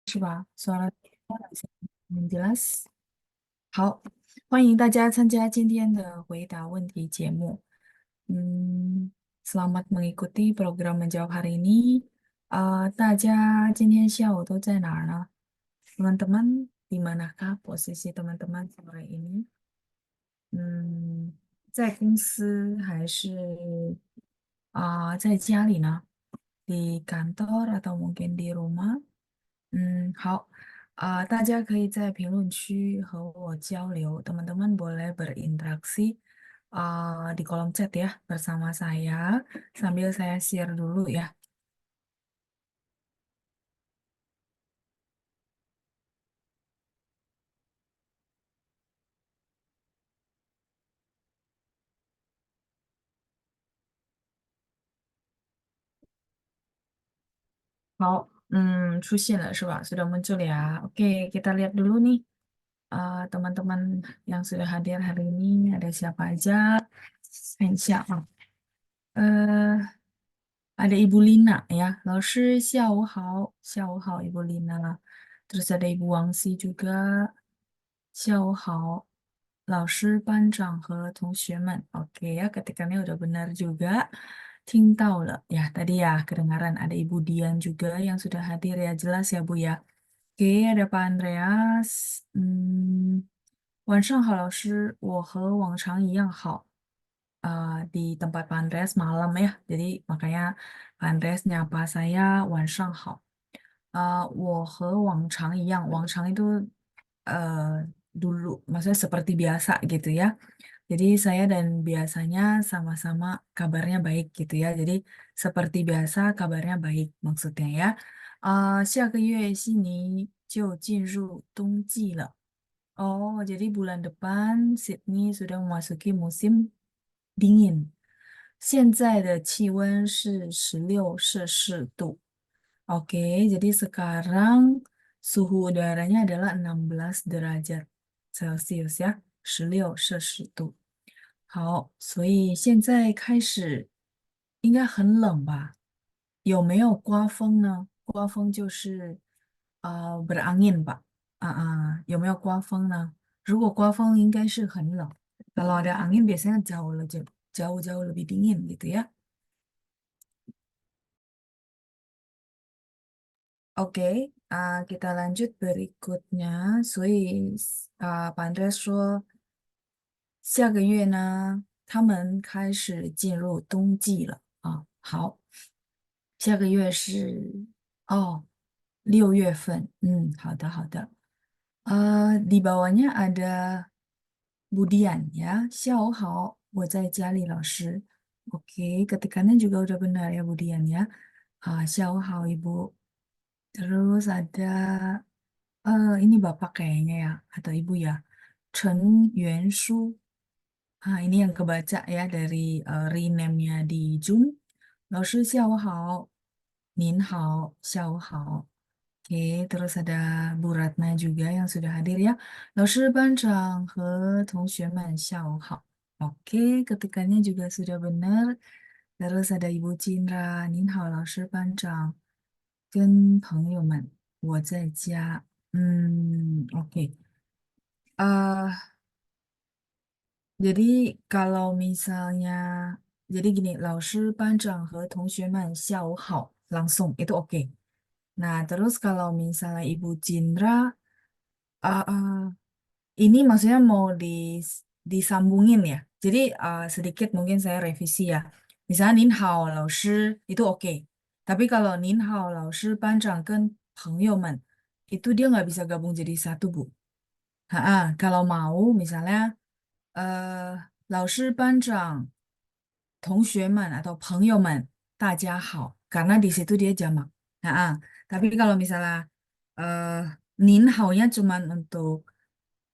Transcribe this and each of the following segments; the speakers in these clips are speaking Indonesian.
是吧？suara很 jelas。好，欢迎大家参加今天的回答问题节目。Selamat mengikuti program menjawab hari ini。大家今天下午都在哪儿呢？teman-teman, di manakah posisi teman-teman sore ini？在公司还是在家里呢？di kantor atau mungkin di rumah？好，大家可以在评论区和我交流，teman-teman boleh berinteraksi di kolom chat ya bersama saya sambil saya share dulu ya. 好，出现了是吧？sudah muncul ya. Oke, kita lihat dulu nih teman-teman yang sudah hadir hari ini ada siapa aja? 看一下啊，ada Ibu Lina ya, 老师下午好，下午好 Ibu Lina. Terus ada Ibu Wangsi juga, 下午好，老师、班长和同学们. Oke ya, ketikannya udah benar juga. 听到了 ya, tadi ya kedengaran ada Ibu Dian juga yang sudah hadir ya, jelas ya Bu ya. Oke, ada Pak Andreas. 晚上好，老师，我和往常一样好。Di tempat Pak Andreas malam ya, jadi makanya Pak Andreas nyapa saya 晚上好。我和往常一样，往常 itu dulu, maksudnya seperti biasa gitu ya. Jadi saya dan biasanya sama-sama kabarnya baik gitu ya. Jadi seperti biasa kabarnya baik maksudnya ya. 下个月悉尼就进入冬季了。Oh, jadi bulan depan Sydney sudah memasuki musim dingin. 现在的气温是16摄氏度. Oke, jadi sekarang suhu udaranya adalah 16 derajat Celcius ya, 16摄氏度。好，所以现在开始应该很冷吧？有没有刮风呢？刮风就是berangin Pak。有没有刮风呢？如果刮风应该是很冷。Kalau ada angin biasanya jauh-jauh lebih dingin gitu ya. Oke, kita lanjut berikutnya. 所以，班主任说下个月呢，他们开始进入冬季了啊。好，下个月是6月份。di bawahnya ada Budian ya. 下午好，我在家里老师. Oke, ketikannya juga udah benar ya Budian ya. 下午好 Ibu. Terus ada ini Bapak kayaknya ya atau Ibu ya. Chen Yuanshu. Ini yang kebaca ya dari rename-nya di Zoom. 老师下午好，您好，下午好. Oke, terus ada Bu Ratna juga yang sudah hadir ya. 老师、班长和同学们下午好. Oke, ketikannya juga sudah benar. Terus ada Ibu Cindra, 您好，老师、班长跟朋友们，我在家。jadi kalau misalnya, jadi gini, 老师、班长和同学们下午好，langsung itu oke. Nah, terus kalau misalnya Ibu Cindra, uh, uh, ini maksudnya mau disambungin ya. Jadi sedikit mungkin saya revisi ya. Misalnya 您好，老师 itu oke. Tapi kalau 您好，老师、班长跟朋友们 itu dia nggak bisa gabung jadi satu, Bu. Kalau mau misalnya 老师、班长、同学们 atau 朋友们大家好, karena di situ dia jamak. Tapi kalau misalnya eh nin haunya cuman untuk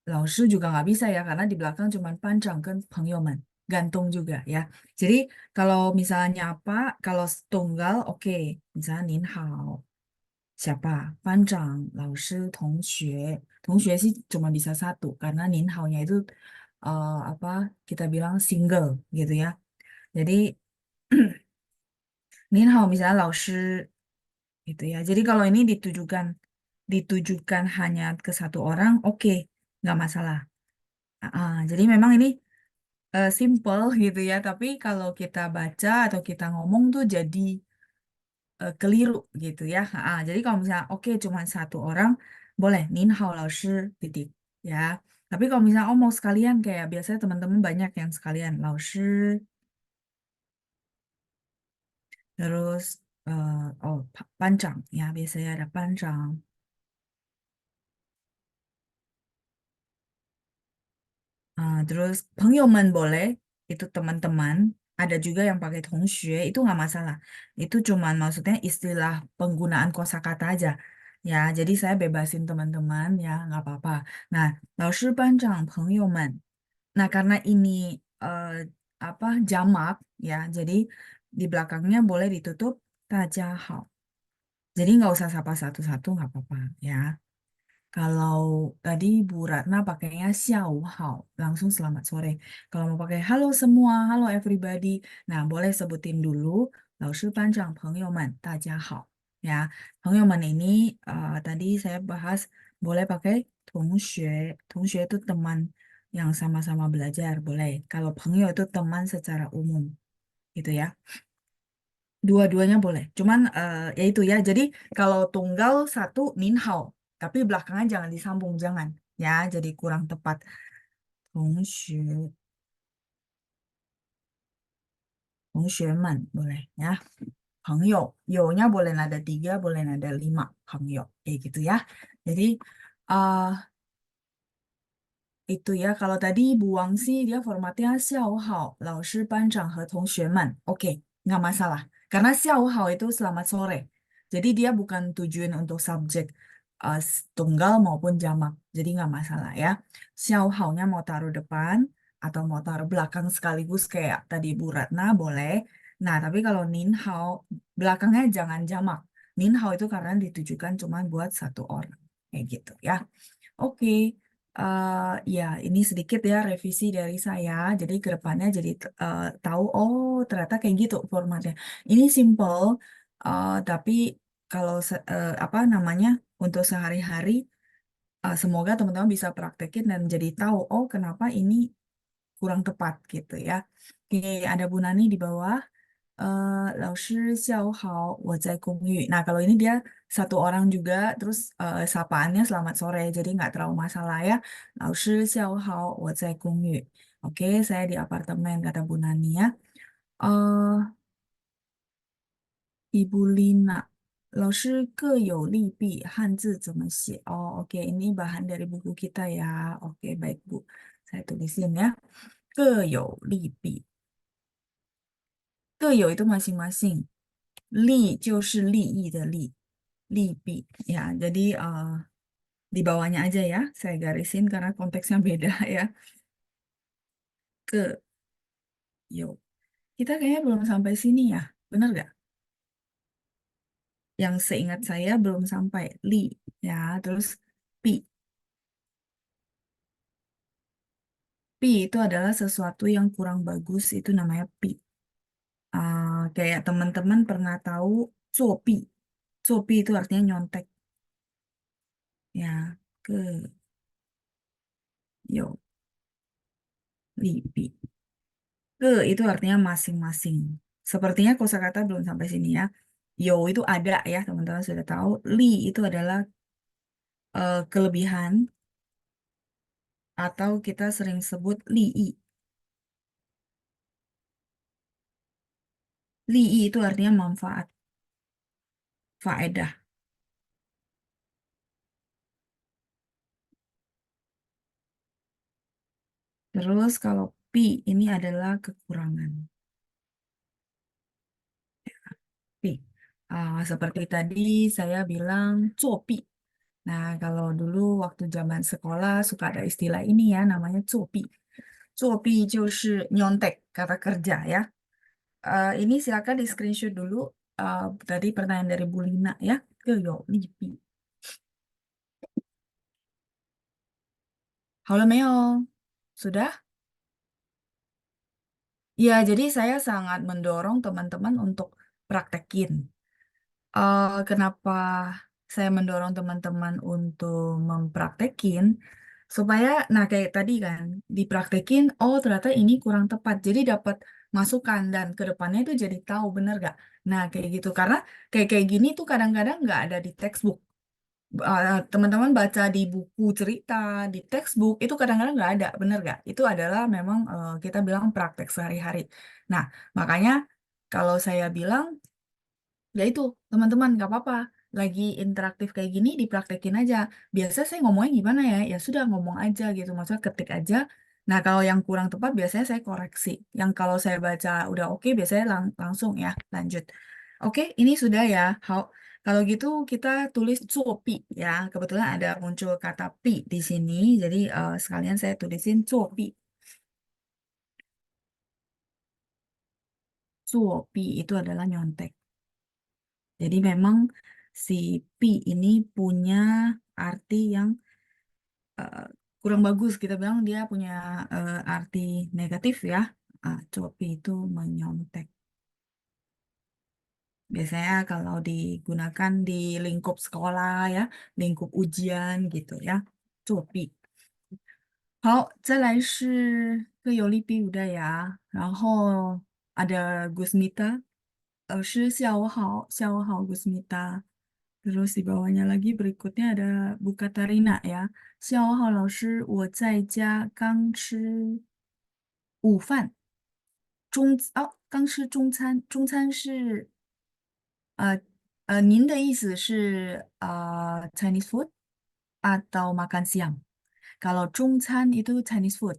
老师 juga nggak bisa ya, karena di belakang cuman 班长跟朋友们, gantung juga ya. Jadi kalau misalnya apa, kalau tunggal oke, misalnya 您好, siapa? 班长、老师、同学. sih cuma bisa satu karena 您好nya itu apa kita bilang single gitu ya. Jadi 您好 misalnya 老师 gitu ya. Jadi kalau ini ditujukan ditujukan hanya ke satu orang, oke, nggak masalah. Jadi memang ini simple gitu ya, tapi kalau kita baca atau kita ngomong tuh jadi keliru gitu ya. Jadi kalau misalnya oke cuma satu orang, boleh nin hao lao shi titik ya. Tapi kalau misalnya oh mau sekalian kayak biasanya teman-teman banyak yang sekalian lao shi, terus oh panjang ya biasanya ada panjang. Terus pengyoman boleh, itu teman-teman. Ada juga yang pakai tongxue, itu nggak masalah. Itu cuman maksudnya istilah penggunaan kosakata aja. Ya, jadi saya bebasin teman-teman ya, nggak apa-apa. Nah, 老师班长朋友们. Nah, karena ini eh, apa jamak ya, jadi di belakangnya boleh ditutup 大家好. Jadi nggak usah sapa satu-satu, nggak apa-apa ya. Kalau tadi Bu Ratna pakainya xiao hao, langsung selamat sore. Kalau mau pakai halo semua, halo everybody, nah boleh sebutin dulu, 老师班长朋友们大家好. Ya, 朋友们 ini tadi saya bahas boleh pakai 同学, 同学 itu teman yang sama-sama belajar, boleh. Kalau 朋友 itu teman secara umum, gitu ya. Dua-duanya boleh. Cuman ya itu ya. Jadi kalau tunggal satu nin hao, tapi belakangnya jangan disambung, jangan. Ya, jadi kurang tepat. 同学们 boleh ya. 朋友, yo-nya boleh nada tiga, boleh nada lima. 朋友, kayak gitu ya. Jadi eh itu ya, kalau tadi buang sih dia formatnya 下午好, 老师班长和同学们. Oke, nggak masalah. Karena 下午好 itu selamat sore. Jadi dia bukan tujuan untuk subjek tunggal maupun jamak. Jadi nggak masalah ya. 下午好nya mau taruh depan atau mau taruh belakang sekaligus kayak tadi Bu Ratna boleh. Nah, tapi kalau 您好 belakangnya jangan jamak. 您好 itu karena ditujukan cuma buat satu orang. Kayak gitu ya. Oke, ya ini sedikit ya revisi dari saya. Jadi ke depannya jadi tahu, oh ternyata kayak gitu formatnya. Ini simple, tapi kalau apa namanya untuk sehari-hari, semoga teman-teman bisa praktekin dan jadi tahu, oh kenapa ini kurang tepat gitu ya. Oke, ada Bu Nani di bawah. 老师下午好，我在公寓. Nah, kalau ini dia satu orang juga, terus sapaannya selamat sore, jadi nggak terlalu masalah ya. 老师下午好，我在公寓. Oke, saya di apartemen, kata Bu Nani ya. eh Ibu Lina, 老师各有利弊，汉字怎么写? Oh, oke, ini bahan dari buku kita ya. Oke, baik Bu. Saya tulisin ya. 各有利弊. 各有 itu masing-masing. 利就是利益的利，利弊 ya. Jadi di bawahnya aja ya, saya garisin karena konteksnya beda ya. Ke yo. Kita kayaknya belum sampai sini ya, bener nggak? Yang seingat saya belum sampai li ya, terus pi. Pi itu adalah sesuatu yang kurang bagus, itu namanya pi. Kayak teman-teman pernah tahu copi. Copi itu artinya nyontek ya. Ke yo li pi. Ke itu artinya masing-masing. Sepertinya kosakata belum sampai sini ya. Yo itu ada ya, teman-teman sudah tahu. Li itu adalah kelebihan atau kita sering sebut li'i. Li'i itu artinya manfaat, faedah. Terus kalau pi ini adalah kekurangan. Pi. Seperti tadi saya bilang copi. Nah, kalau dulu waktu zaman sekolah suka ada istilah ini ya, namanya copi. Copi 就是 nyontek, kata kerja ya. Ini silakan di screenshot dulu tadi pertanyaan dari Bu Lina ya. Ke yo lipi. Halo Meo, sudah? Ya, jadi saya sangat mendorong teman-teman untuk praktekin. Kenapa saya mendorong teman-teman untuk mempraktekin supaya, nah kayak tadi kan, dipraktekin, oh ternyata ini kurang tepat, jadi dapat masukan dan ke depannya itu jadi tahu bener gak. Nah kayak gitu, karena kayak kayak gini tuh kadang-kadang nggak ada di textbook. Teman-teman baca di buku cerita, di textbook, itu kadang-kadang nggak ada, bener nggak? Itu adalah memang kita bilang praktek sehari-hari. Nah, makanya kalau saya bilang, ya itu, teman-teman, nggak apa-apa. Lagi interaktif kayak gini, dipraktekin aja. Biasa saya ngomongnya gimana ya? Ya sudah, ngomong aja gitu, maksudnya ketik aja. Nah, kalau yang kurang tepat, biasanya saya koreksi. Yang kalau saya baca udah oke, biasanya langsung ya, lanjut. Oke, ini sudah ya. Kalau gitu kita tulis zuopi ya. Kebetulan ada muncul kata pi di sini, jadi sekalian saya tulisin zuopi. Zuopi itu adalah nyontek. Jadi memang si pi ini punya arti yang eh, kurang bagus. Kita bilang dia punya arti negatif ya. Copi itu menyontek. Biasanya kalau digunakan di lingkup sekolah ya, lingkup ujian gitu ya. Copi. 好，再来是个有利比乌的牙，然后 ada Gusmita，老师下午好Gusmita。Terus di bawahnya lagi berikutnya ada Bu Katarina ya. 下午好，老师，我在家刚吃午饭。刚吃中餐，您的意思是Chinese food atau makan siang? Kalau 中餐 itu Chinese food.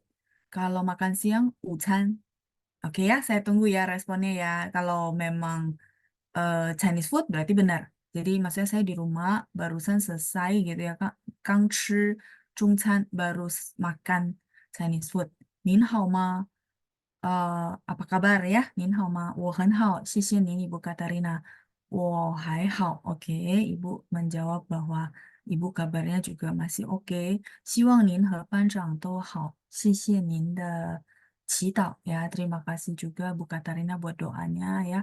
Kalau makan siang, 午餐. Oke ya, saya tunggu ya responnya ya. Kalau memang Chinese food berarti benar. Jadi maksudnya saya di rumah barusan selesai gitu ya Kak. 刚吃中餐 baru makan Chinese food. 您好吗? Apa kabar ya? 您好吗? 我很好，谢谢您, Ibu Katarina. 我还好. Oke, Ibu menjawab bahwa Ibu kabarnya juga masih oke. 希望您和班长都好。谢谢您的祈祷 ya. Terima kasih juga Bu Katarina buat doanya ya.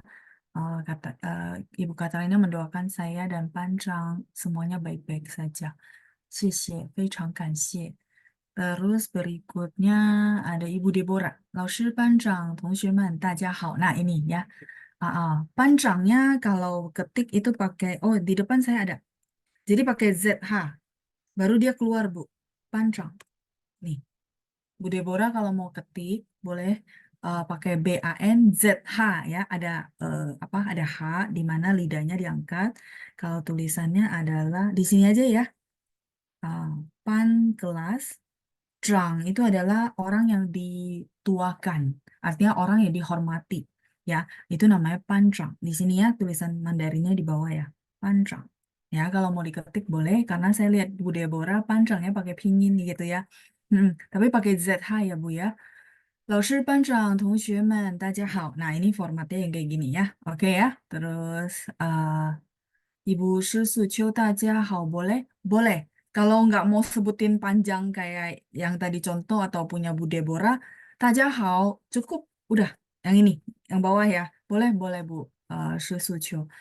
Ibu Katarina mendoakan saya dan Panjang semuanya baik-baik saja. 谢谢，非常感谢。Terus berikutnya ada Ibu Deborah. 老师、班长、同学们，大家好. Nah ini ya. Panjangnya kalau ketik itu pakai, oh di depan saya ada. Jadi pakai ZH. Baru dia keluar Bu. Panjang. Nih. Bu Deborah kalau mau ketik boleh pakai BANZH ya. Ada apa? Ada H di mana lidahnya diangkat. Kalau tulisannya adalah di sini aja ya. Ah, pan kelas. Zhang itu adalah orang yang dituakan, artinya orang yang dihormati, ya. Itu namanya panjang. Di sini ya tulisan Mandarinnya di bawah ya, panjang. Ya kalau mau diketik boleh, karena saya lihat Bu Deborah panjangnya pakai pinyin gitu ya. Tapi pakai ZH ya Bu ya. 老师、班长、同学们，大家好. Nah ini formatnya yang kayak gini ya, oke ya. Terus Ibu Susucio, 大家好, boleh? Boleh. Kalau nggak mau sebutin panjang kayak yang tadi contoh atau punya Bu Deborah, 大家好, cukup. Udah, yang ini, yang bawah ya. Boleh, boleh Bu Susucio.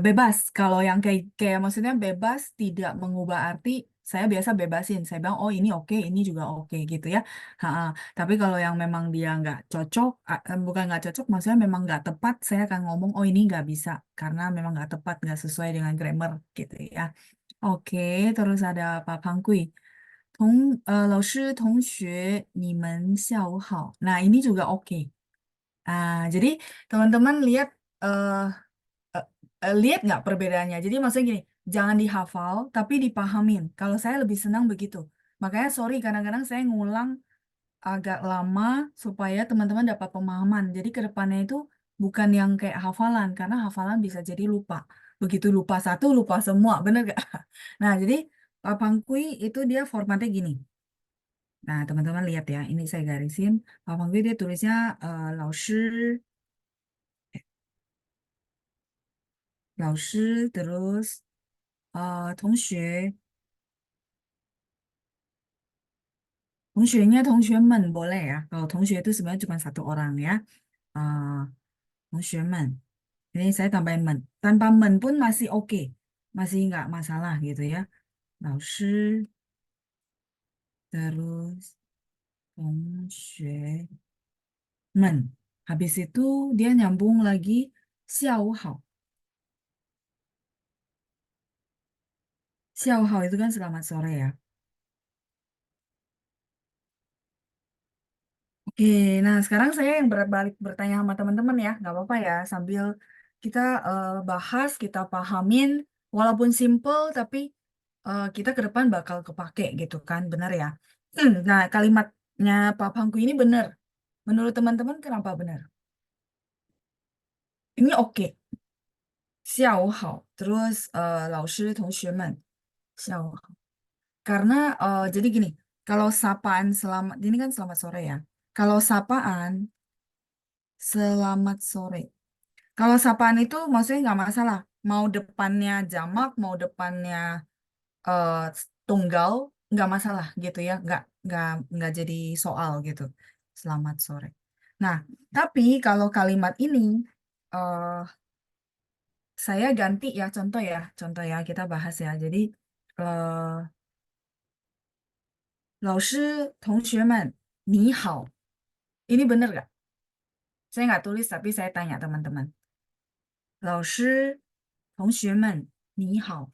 Bebas. Kalau yang kayak maksudnya bebas tidak mengubah arti, saya biasa bebasin. Saya bilang, oh ini oke, ini juga oke gitu ya. Ha, tapi kalau yang memang dia nggak cocok, bukan nggak cocok, maksudnya memang nggak tepat, saya akan ngomong, oh ini nggak bisa, karena memang nggak tepat, nggak sesuai dengan grammar gitu ya. Oke, terus ada Pak Pangkui. 老师、同学，你们下午好. Nah, ini juga oke. Jadi teman-teman lihat eh, lihat nggak perbedaannya? Jadi maksudnya gini, jangan dihafal, tapi dipahamin. Kalau saya lebih senang begitu. Makanya sorry, kadang-kadang saya ngulang agak lama supaya teman-teman dapat pemahaman. Jadi ke depannya itu bukan yang kayak hafalan, karena hafalan bisa jadi lupa. Begitu lupa satu, lupa semua, bener gak? Nah, jadi Papangkui itu dia formatnya gini. Nah, teman-teman lihat ya, ini saya garisin. Papangkui dia tulisnya 老师 terus 同学，同学nya 同学们 boleh ya. Kalau 同学 itu sebenarnya cuma satu orang ya. Uh, 同学们. Ini saya tambahin men. Tanpa men pun masih oke. masih nggak masalah gitu ya. 老师 terus 同学们. Habis itu dia nyambung lagi 下午好. 下午好 itu kan selamat sore ya. Oke, nah sekarang saya yang berbalik bertanya sama teman-teman ya, nggak apa-apa ya, sambil kita bahas, kita pahamin, walaupun simple tapi kita ke depan bakal kepake gitu kan, benar ya? Nah, kalimatnya Pak Pangku ini benar. Menurut teman-teman kenapa benar? Ini oke, 下午好. Terus 老师同学们, 下午好. Karena jadi gini, kalau sapaan selamat, ini kan selamat sore ya. Kalau sapaan selamat sore. Kalau sapaan itu maksudnya nggak masalah. Mau depannya jamak, mau depannya eh, tunggal, nggak masalah gitu ya. Nggak jadi soal gitu. Selamat sore. Nah, tapi kalau kalimat ini eh, saya ganti ya contoh ya kita bahas ya. Jadi 老师同学们你好. Ini bener nggak? Saya nggak tulis tapi saya tanya teman-teman. 老师同学们你好.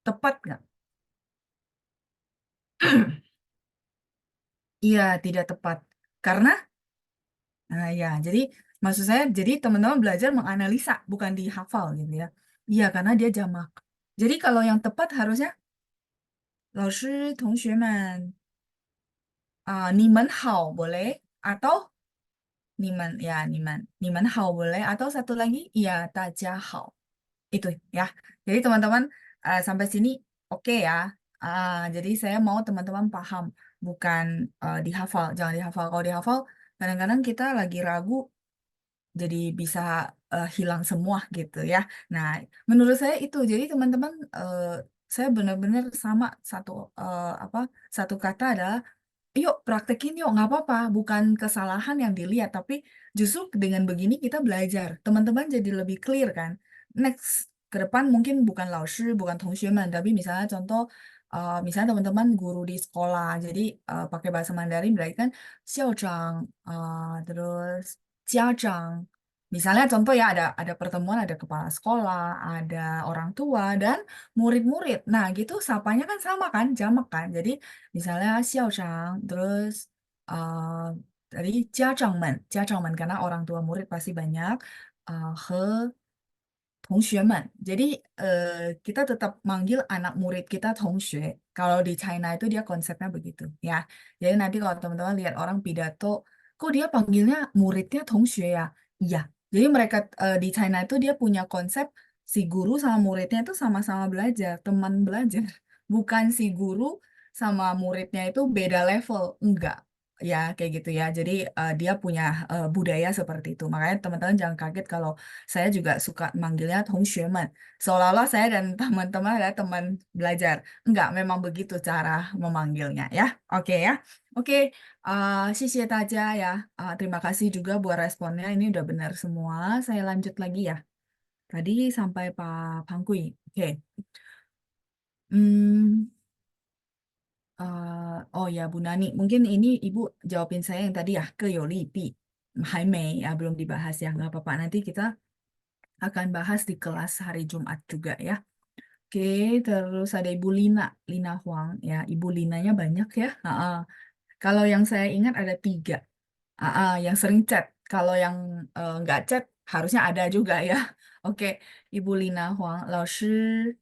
Tepat nggak? Iya, tidak tepat. Karena, nah ya, jadi maksud saya, jadi teman-teman belajar menganalisa, bukan dihafal gitu ya. Iya, karena dia jamak. Jadi kalau yang tepat harusnya, 老师同学们, 你们好 boleh, atau 你们好 boleh, atau satu lagi, ya, 大家好. Itu ya. Jadi teman-teman sampai sini oke ya. Jadi saya mau teman-teman paham, bukan dihafal. Jangan dihafal. Kalau dihafal, kadang-kadang kita lagi ragu, jadi bisa hilang semua gitu ya. Nah, menurut saya itu. Jadi teman-teman, saya benar-benar sama satu apa satu kata adalah yuk praktekin yuk, nggak apa-apa. Bukan kesalahan yang dilihat, tapi justru dengan begini kita belajar. Teman-teman jadi lebih clear kan. Next ke depan mungkin bukan 老师, bukan 同学们, tapi misalnya contoh, misalnya teman-teman guru di sekolah, jadi pakai bahasa Mandarin berarti kan 校长, terus 家长. Misalnya contoh ya ada pertemuan, ada kepala sekolah, ada orang tua dan murid-murid. Nah gitu sapanya kan sama kan, jamak kan. Jadi misalnya 校长, terus uh, tadi 家长们, karena orang tua murid pasti banyak, 和 同学们. Jadi kita tetap manggil anak murid kita 同学. Kalau di China itu dia konsepnya begitu ya. Jadi nanti kalau teman-teman lihat orang pidato, kok dia panggilnya muridnya 同学 ya? Iya. Jadi mereka di China itu dia punya konsep si guru sama muridnya itu sama-sama belajar, teman belajar. Bukan si guru sama muridnya itu beda level. Enggak. Ya, kayak gitu ya. Jadi dia punya budaya seperti itu. Makanya teman-teman jangan kaget kalau saya juga suka manggilnya 同学们. Seolah-olah saya dan teman-teman adalah teman belajar. Enggak, memang begitu cara memanggilnya ya. Oke ya. Oke, 谢谢大家 ya. Terima kasih juga buat responnya. Ini udah benar semua. Saya lanjut lagi ya. Tadi sampai Pak Pangkui. Oke. Hmm, oh ya Bu Nani, mungkin ini Ibu jawabin saya yang tadi ya, ke Yoli Pi. Hai Mei, ya belum dibahas ya, nggak apa-apa. Nanti kita akan bahas di kelas hari Jumat juga ya. Oke, terus ada Ibu Lina, Lina Huang ya. Ibu Linanya banyak ya. Kalau yang saya ingat ada 3. Yang sering chat. Kalau yang nggak chat harusnya ada juga ya. Oke, Ibu Lina Huang, 老师、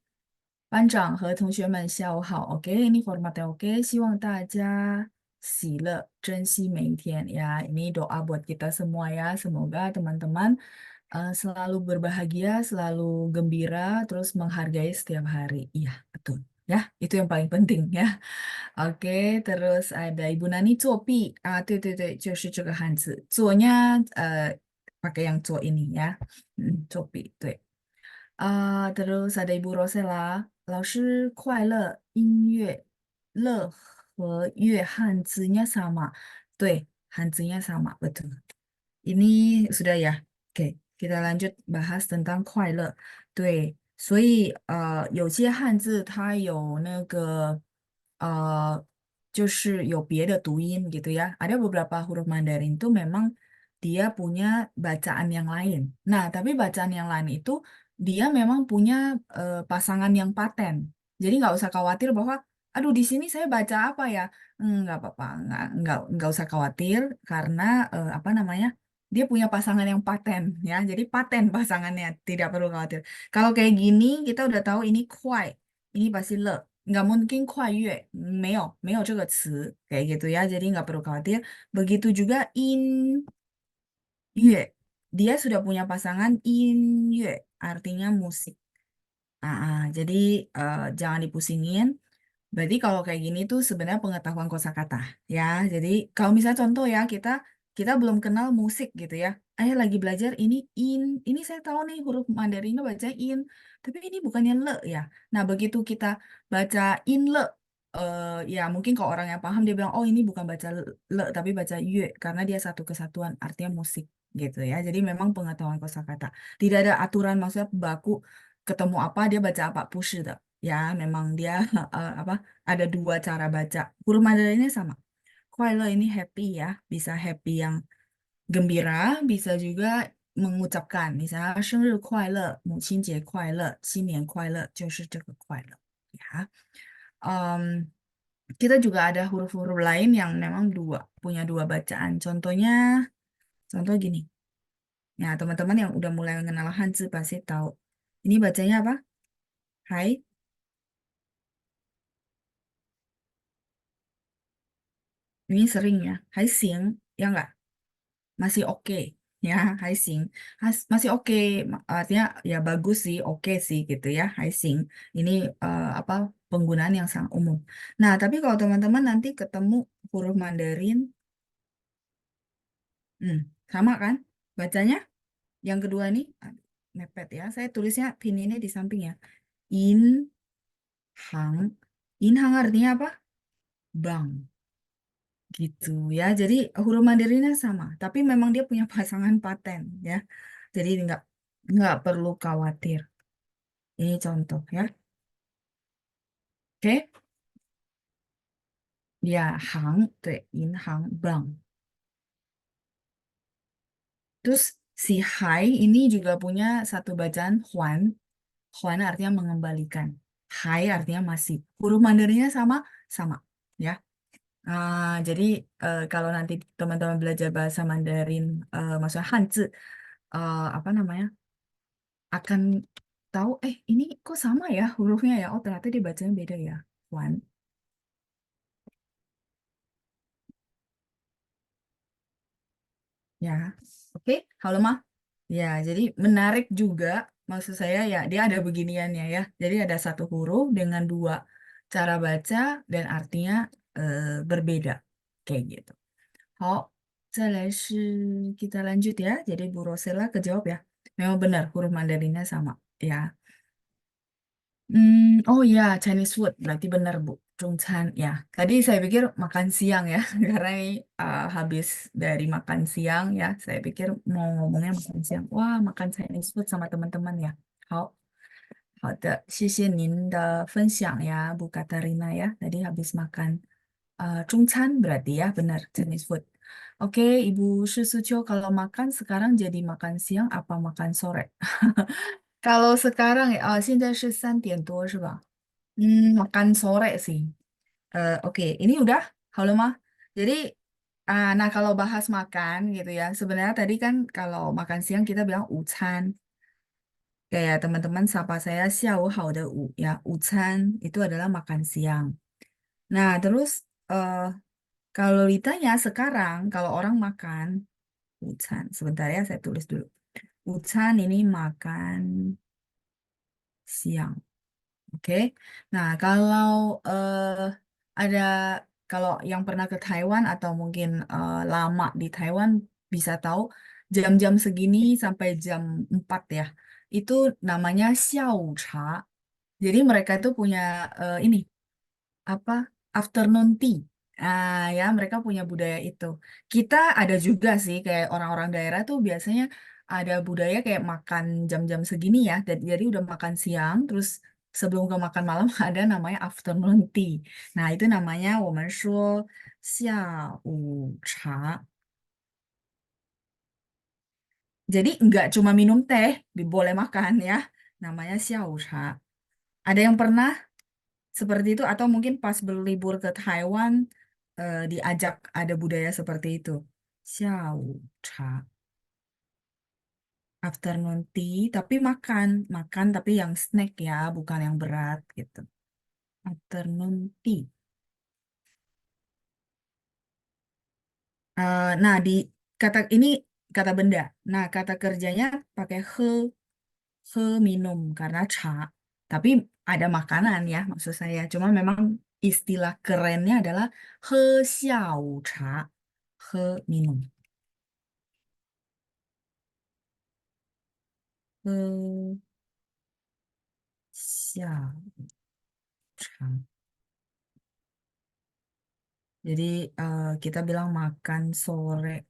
班长和同学们下午好. Oke, ini formatnya oke. 希望大家喜乐，珍惜每一天. Ya, ini doa buat kita semua ya. Semoga teman-teman selalu berbahagia, selalu gembira, terus menghargai setiap hari. Iya, betul. Ya, itu yang paling penting ya. Oke, terus ada Ibu Nani 作弊 对对对，就是这个汉字。做nya pakai yang 做 ini ya. 作弊，对。terus ada Ibu Rosella, 老师快乐音乐乐和乐汉字nya sama. 对，汉字nya sama, betul. Ini sudah ya. Oke, kita lanjut bahas tentang 快乐. 对所以有些汉字它有那个就是有别的读音gitu ya. Ada beberapa huruf Mandarin itu memang dia punya bacaan yang lain. Nah, tapi bacaan yang lain itu dia memang punya pasangan yang paten. Jadi nggak usah khawatir bahwa, aduh di sini saya baca apa ya? Nggak apa-apa, nggak usah khawatir karena apa namanya? Dia punya pasangan yang paten ya. Jadi paten pasangannya, tidak perlu khawatir. Kalau kayak gini kita udah tahu ini kuai, ini pasti le. Nggak mungkin kuai yue, meo 这个词 kayak gitu ya. Jadi nggak perlu khawatir. Begitu juga in yue, dia sudah punya pasangan in yue, artinya musik. Jadi jangan dipusingin. Berarti kalau kayak gini tuh sebenarnya pengetahuan kosakata ya. Jadi kalau misalnya contoh ya kita kita belum kenal musik gitu ya. Ayah lagi belajar ini saya tahu nih huruf Mandarinnya baca in, tapi ini bukannya le ya. Nah begitu kita baca in le, ya mungkin kalau orang yang paham dia bilang oh ini bukan baca le tapi baca yue karena dia satu kesatuan artinya musik gitu ya. Jadi memang pengetahuan kosakata. Tidak ada aturan maksudnya baku ketemu apa dia baca apa, 不是的 ya memang dia apa ada dua cara baca. Huruf Mandarinnya sama. Kuai ini happy ya, bisa happy yang gembira, bisa juga mengucapkan, misalnya 生日快乐, 母亲节快乐, 就是这个快乐 ya. Em, kita juga ada huruf-huruf lain yang memang punya dua bacaan. Contoh gini. Ya, teman-teman yang udah mulai mengenal Hanzi pasti tahu. Ini bacanya apa? Hai, ini sering ya. Hai Xing, ya nggak? Masih oke ya, Hai Xing. Masih oke, artinya ya bagus sih, oke sih gitu ya, Hai Xing. Ini apa penggunaan yang sangat umum. Nah, tapi kalau teman-teman nanti ketemu huruf Mandarin, hmm, sama kan? Bacanya yang kedua nih, aduh, mepet ya. Saya tulisnya pin ini di samping ya. In, hang. In hang artinya apa? Bang. Gitu ya. Jadi huruf Mandarinnya sama, tapi memang dia punya pasangan paten ya. Jadi nggak perlu khawatir. Ini contoh ya. Oke, dia hang, in hang bang. Terus si hai ini juga punya satu bacaan huan. Huan artinya mengembalikan. Hai artinya masih. Huruf Mandarinnya sama, sama ya. Jadi kalau nanti teman-teman belajar bahasa Mandarin, maksudnya Hanzi, apa namanya, akan tahu, ini kok sama ya hurufnya ya? Oh ternyata dia bacanya beda ya. Wan, ya. Oke, halo mah. Ya, jadi menarik juga. Maksud saya ya dia ada beginiannya ya. Jadi ada satu huruf dengan dua cara baca dan artinya berbeda. Kayak gitu. Oh, 再来是 kita lanjut ya. Jadi Bu Rosela kejawab ya. Memang benar huruf Mandarinnya sama. Ya. Oh ya, Chinese food. Berarti benar, Bu. Zhongcan. Ya, tadi saya pikir makan siang ya. Karena ini habis dari makan siang ya. Saya pikir mau ngomongnya makan siang. Wah, makan Chinese food sama teman-teman ya. 好的，谢谢您的分享呀，Bu Katarina ya. Tadi habis makan Zhongcan berarti ya, benar Chinese food. Oke, Ibu Susucio, kalau makan sekarang jadi makan siang apa makan sore? Kalau sekarang ya, 现在是3点多是吧？makan sore sih. Oke, ini udah, halo mah. Jadi, nah kalau bahas makan gitu ya, sebenarnya tadi kan kalau makan siang kita bilang 午餐, kayak teman-teman sapa saya 下午好的午 ya, 午餐itu adalah makan siang. Nah, terus eh, kalau ditanya sekarang, kalau orang makan 午餐, sebentar ya saya tulis dulu. 午餐 ini makan siang. Oke, nah kalau ada kalau yang pernah ke Taiwan atau mungkin lama di Taiwan bisa tahu jam-jam segini sampai jam 4 ya, itu namanya xiao cha. Jadi mereka itu punya ini apa afternoon tea. Ya mereka punya budaya itu. Kita ada juga sih kayak orang-orang daerah tuh biasanya ada budaya kayak makan jam-jam segini ya. Jadi udah makan siang, terus sebelum ke makan malam ada namanya afternoon tea. Nah, itu namanya 我们说下午茶. Jadi nggak cuma minum teh, boleh makan ya. Namanya 下午茶. Ada yang pernah seperti itu atau mungkin pas berlibur ke Taiwan diajak ada budaya seperti itu. 下午茶. Afternoon tea, tapi makan. Makan tapi yang snack ya, bukan yang berat gitu. Afternoon tea. Nah, di kata ini kata benda. Nah, kata kerjanya pakai he minum karena cha. Tapi ada makanan ya maksud saya. Cuma memang istilah kerennya adalah he xiao cha. He minum. He xiao cha. Jadi kita bilang makan sore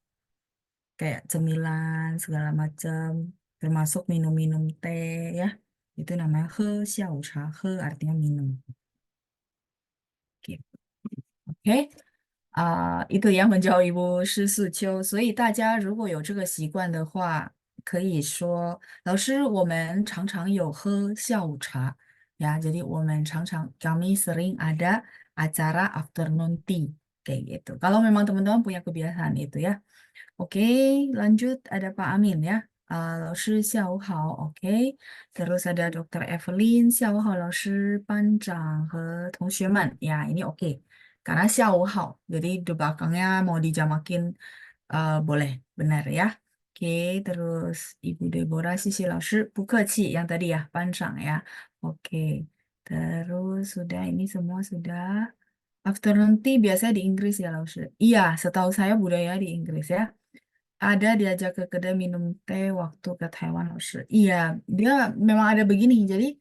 kayak cemilan segala macam, termasuk minum-minum teh ya. Itu namanya he xiao cha. He artinya minum. Gitu. Oke. itu yang men教一波诗四秋，所以大家如果有这个习惯的话，可以说，老师，我们常常有喝下午茶ya. Jadi 我们常常 kami sering ada acara afternoon tea kayak gitu. Kalau memang teman-teman punya kebiasaan itu ya. Oke, lanjut ada Pak Amin ya. 老师下午好，OK。Terus ada Dokter Evelyn, 下午好，老师、班长和同学们. Ya, ini oke. Karena 下午好, jadi di belakangnya mau dijamakin boleh, benar ya. Oke, terus Ibu Deborah, Sisi 老师不客气, yang tadi ya, 班长 ya. Oke, terus sudah ini semua sudah. Afternoon tea biasanya di Inggris ya, 老师. Iya, setahu saya budaya di Inggris ya. Ada diajak ke kedai minum teh waktu ke Taiwan 老师. Iya, dia memang ada begini. Jadi,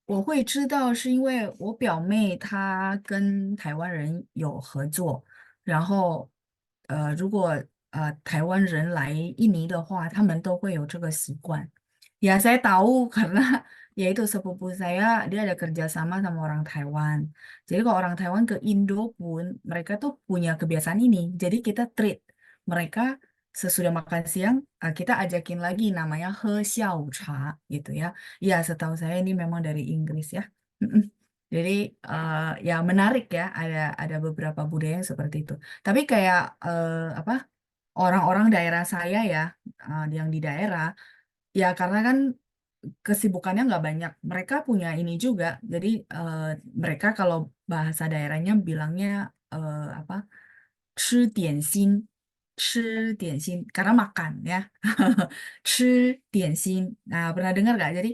我会知道是因为我表妹她跟台湾人有合作，然后，如果台湾人来印尼的话，他们都会有这个习惯。Ya, saya tahu karena yaitu sepupu saya dia ada kerjasama sama orang Taiwan. Jadi kalau orang Taiwan ke Indo pun mereka tuh punya kebiasaan ini. Jadi kita treat mereka sesudah makan siang kita ajakin lagi namanya he xiao cha gitu ya. Ya setahu saya ini memang dari Inggris ya. Mm-mm. Jadi ya menarik ya ada beberapa budaya yang seperti itu. Tapi kayak apa orang-orang daerah saya ya yang di daerah ya karena kan kesibukannya nggak banyak. Mereka punya ini juga. Jadi mereka kalau bahasa daerahnya bilangnya apa? 吃点心, karena makan ya. 吃点心. Nah, pernah dengar nggak? Jadi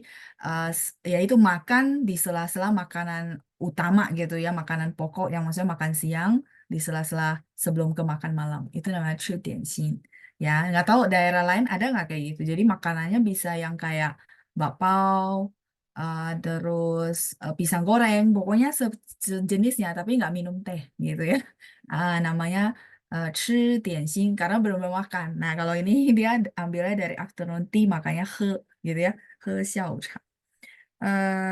ya itu makan di sela-sela makanan utama gitu ya, makanan pokok yang maksudnya makan siang di sela-sela sebelum ke makan malam. Itu namanya 吃点心. Ya, nggak tahu daerah lain ada nggak kayak gitu. Jadi makanannya bisa yang kayak bakpao, terus pisang goreng, pokoknya sejenisnya, tapi nggak minum teh gitu ya. Namanya 吃点心 karena belum makan. Nah, kalau ini dia ambilnya dari afternoon tea, makanya gitu ya, 喝下午茶.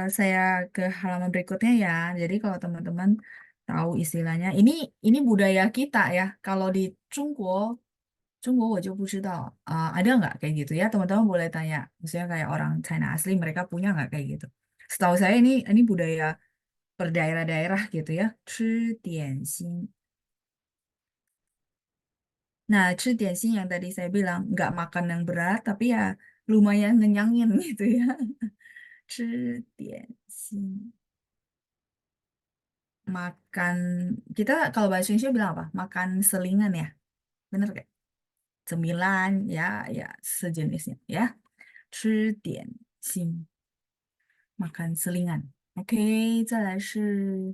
Saya ke halaman berikutnya ya. Jadi kalau teman-teman tahu istilahnya, ini budaya kita ya. Kalau di Junggo 我就不知道 ada nggak kayak gitu ya? Teman-teman boleh tanya. Misalnya kayak orang China asli, mereka punya nggak kayak gitu? Setahu saya ini budaya per daerah-daerah gitu ya. 吃点心. Nah, 吃点心 yang tadi saya bilang, nggak makan yang berat, tapi ya lumayan ngenyangin gitu ya. 吃点心. Makan, kita kalau bahasa Indonesia bilang apa? Makan selingan ya. Bener gak? Cemilan, ya, ya sejenisnya ya. 吃点心. Makan selingan. Oke, 再来是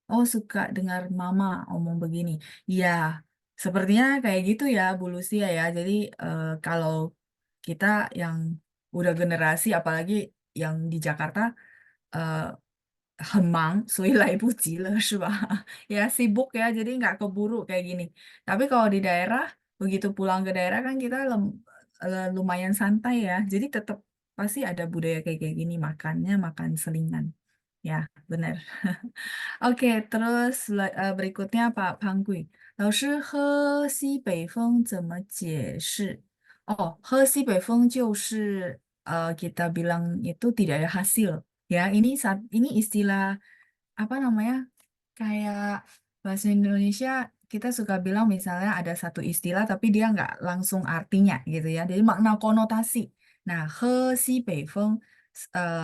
Oh, suka dengar mama omong begini. Iya, sepertinya kayak gitu ya, Bu Lucia ya. Jadi kalau kita yang udah generasi, apalagi yang di Jakarta, eh 很忙，所以来不及了，是吧? Ya sibuk ya, jadi nggak keburu kayak gini. Tapi kalau di daerah, begitu pulang ke daerah kan kita lumayan santai ya. Jadi tetap pasti ada budaya kayak gini, makannya makan selingan. Ya, benar. Oke, terus berikutnya Pak Pangui. 老师喝西北风怎么解释？ Oh, 喝西北风就是 kita bilang itu tidak ada hasil. Ya, ini istilah apa namanya? Kayak bahasa Indonesia kita suka bilang misalnya ada satu istilah tapi dia nggak langsung artinya gitu ya. Jadi makna konotasi. Nah, he si bei feng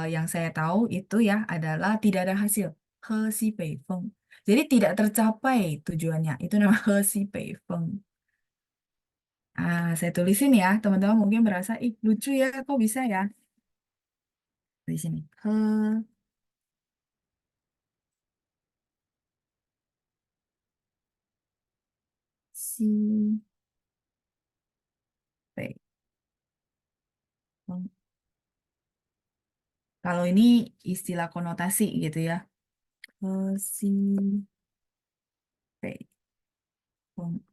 yang saya tahu itu ya adalah tidak ada hasil. He si bei feng. Jadi tidak tercapai tujuannya. Itu namanya he si bei feng. Saya tulisin ya, teman-teman mungkin merasa, ih lucu ya, kok bisa ya? Di sini. He si bei feng. Kalau ini istilah konotasi gitu ya. Si bei feng.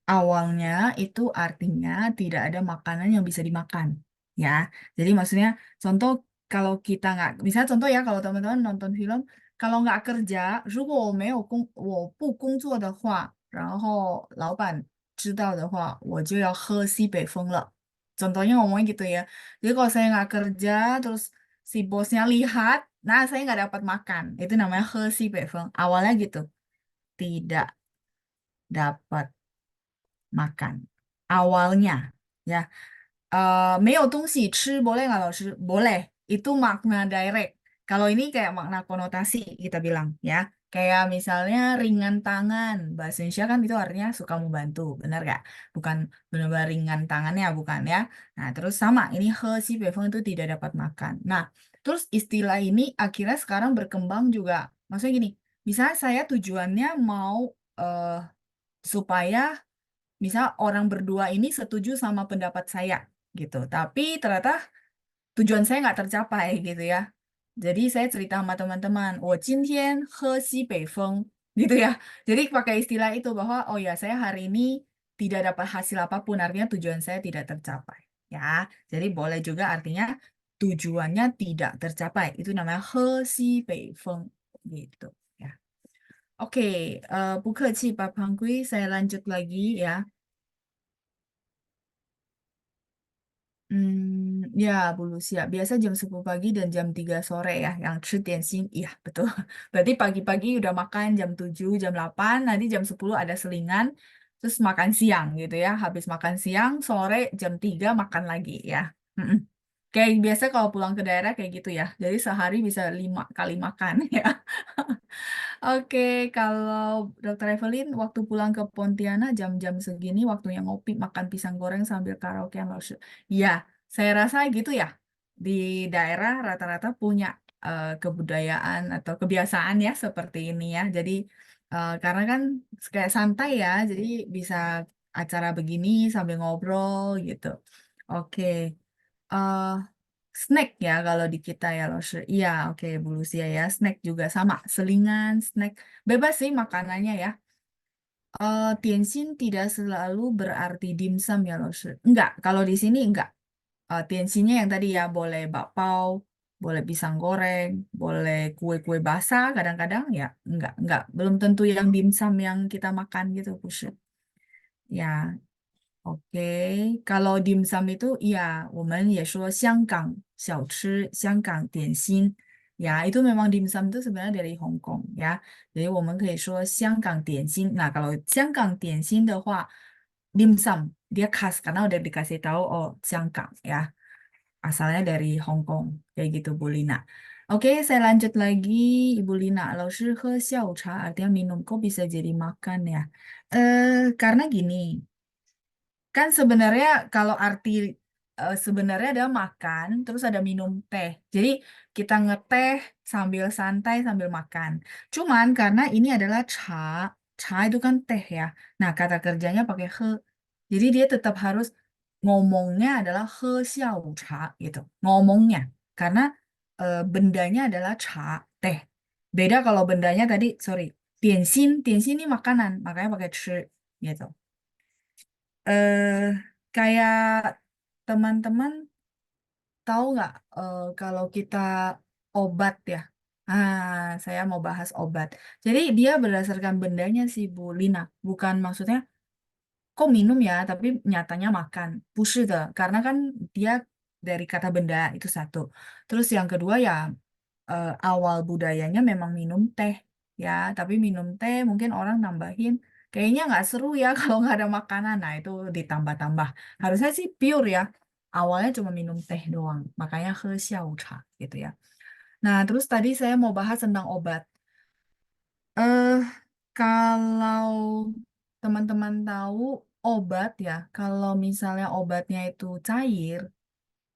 Awalnya itu artinya tidak ada makanan yang bisa dimakan. Ya, jadi maksudnya contoh kalau kita nggak, misalnya contoh ya kalau teman-teman nonton film, kalau nggak kerja, 如果我没有工，我不工作的话，然后老板知道的话，我就要喝西北风了。Contohnya ngomongnya gitu ya. Jadi kalau saya nggak kerja, terus si bosnya lihat, nah saya nggak dapat makan. Itu namanya 喝西北风. Awalnya gitu, tidak dapat makan. Awalnya, ya. 没有东西吃 boleh nggak老师? Boleh. Itu makna direct. Kalau ini kayak makna konotasi kita bilang ya. Kayak misalnya ringan tangan. Bahasa Indonesia kan itu artinya suka membantu. Benar nggak? Bukan benar-benar ringan tangannya, bukan ya. Nah, terus sama. Ini he si Beifeng itu tidak dapat makan. Nah, terus istilah ini akhirnya sekarang berkembang juga. Maksudnya gini. Misalnya saya tujuannya mau eh, supaya misal orang berdua ini setuju sama pendapat saya gitu. Tapi ternyata tujuan saya nggak tercapai gitu ya. Jadi saya cerita sama teman-teman, 我今天喝西北风 gitu ya. Jadi pakai istilah itu bahwa oh ya saya hari ini tidak dapat hasil apapun, artinya tujuan saya tidak tercapai. Ya, jadi boleh juga artinya tujuannya tidak tercapai. Itu namanya 喝西北风 gitu ya. Oke, 不客气, Pak Pangui. Saya lanjut lagi ya. Ya, Bu Lucia. Biasa jam 10 pagi dan jam 3 sore ya, yang 吃点心. Iya, betul. Berarti pagi-pagi udah makan jam 7, jam 8, nanti jam 10 ada selingan, terus makan siang gitu ya. Habis makan siang, sore jam 3 makan lagi ya. Mm-mm. Kayak biasa kalau pulang ke daerah kayak gitu ya. Jadi sehari bisa 5 kali makan ya. Oke, kalau Dokter Evelyn waktu pulang ke Pontianak jam-jam segini waktunya ngopi, makan pisang goreng sambil karaokean loh. Iya, saya rasa gitu ya. Di daerah rata-rata punya kebudayaan atau kebiasaan ya seperti ini ya. Jadi karena kan kayak santai ya, jadi bisa acara begini sambil ngobrol gitu. Oke. eh Snack ya kalau di kita ya loh. Iya, oke Bu Lucia ya. Snack juga sama. Selingan, snack. Bebas sih makanannya ya. 点心 tidak selalu berarti dimsum ya loh. Enggak, kalau di sini enggak. 点心nya yang tadi ya boleh bakpao, boleh pisang goreng, boleh kue-kue basah kadang-kadang ya. Enggak. Belum tentu yang dimsum yang kita makan gitu, Bu Shi. Ya, oke, kalau dimsum itu ya, 我们也说香港小吃、香港点心. Ya, itu memang dimsum itu sebenarnya dari Hong Kong ya. Jadi 我们可以说香港点心. Nah, kalau 香港点心 的话, dimsum dia khas karena udah dikasih tahu oh香港 ya. Asalnya dari Hong Kong. Kayak gitu Bu Lina. Oke, saya lanjut lagi Ibu Lina. 老师喝下午茶 artinya minum. Kok bisa jadi makan ya? Karena gini. Kan sebenarnya kalau arti sebenarnya ada makan, terus ada minum teh. Jadi kita ngeteh sambil santai sambil makan. Cuman karena ini adalah cha, cha itu kan teh ya. Nah kata kerjanya pakai he. Jadi dia tetap harus ngomongnya adalah he xiao cha gitu. Ngomongnya. Karena bendanya adalah cha, teh. Beda kalau bendanya tadi, sorry, tianxin. Tianxin ini makanan, makanya pakai chi gitu. eh Kayak teman-teman tahu nggak kalau kita obat ya? Saya mau bahas obat. Jadi dia berdasarkan bendanya sih Bu Lina, bukan maksudnya kok minum ya, tapi nyatanya makan. 不是的, karena kan dia dari kata benda itu satu. Terus yang kedua ya awal budayanya memang minum teh ya, tapi minum teh mungkin orang nambahin. Kayaknya nggak seru ya kalau nggak ada makanan. Nah itu ditambah-tambah. Harusnya sih pure ya. Awalnya cuma minum teh doang. Makanya ke cha gitu ya. Nah terus tadi saya mau bahas tentang obat. Eh, kalau teman-teman tahu obat ya, kalau misalnya obatnya itu cair,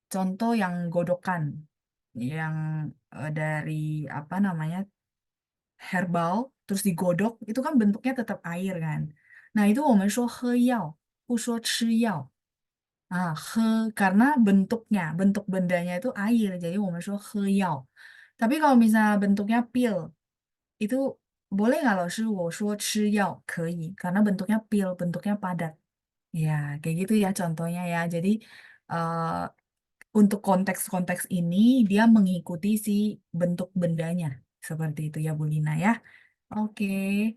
contoh yang godokan, yang dari apa namanya herbal, terus digodok, itu kan bentuknya tetap air kan. Nah itu 我们说喝药, 不说吃药. He, karena bentuk bendanya itu air, jadi 我们说喝药. Tapi kalau misalnya bentuknya pil, itu boleh nggak老师我说吃药可以karena bentuknya pil, bentuknya padat. Ya, kayak gitu ya contohnya ya. Jadi eh, untuk konteks-konteks ini dia mengikuti si bentuk bendanya seperti itu ya Bu Lina ya. Oke.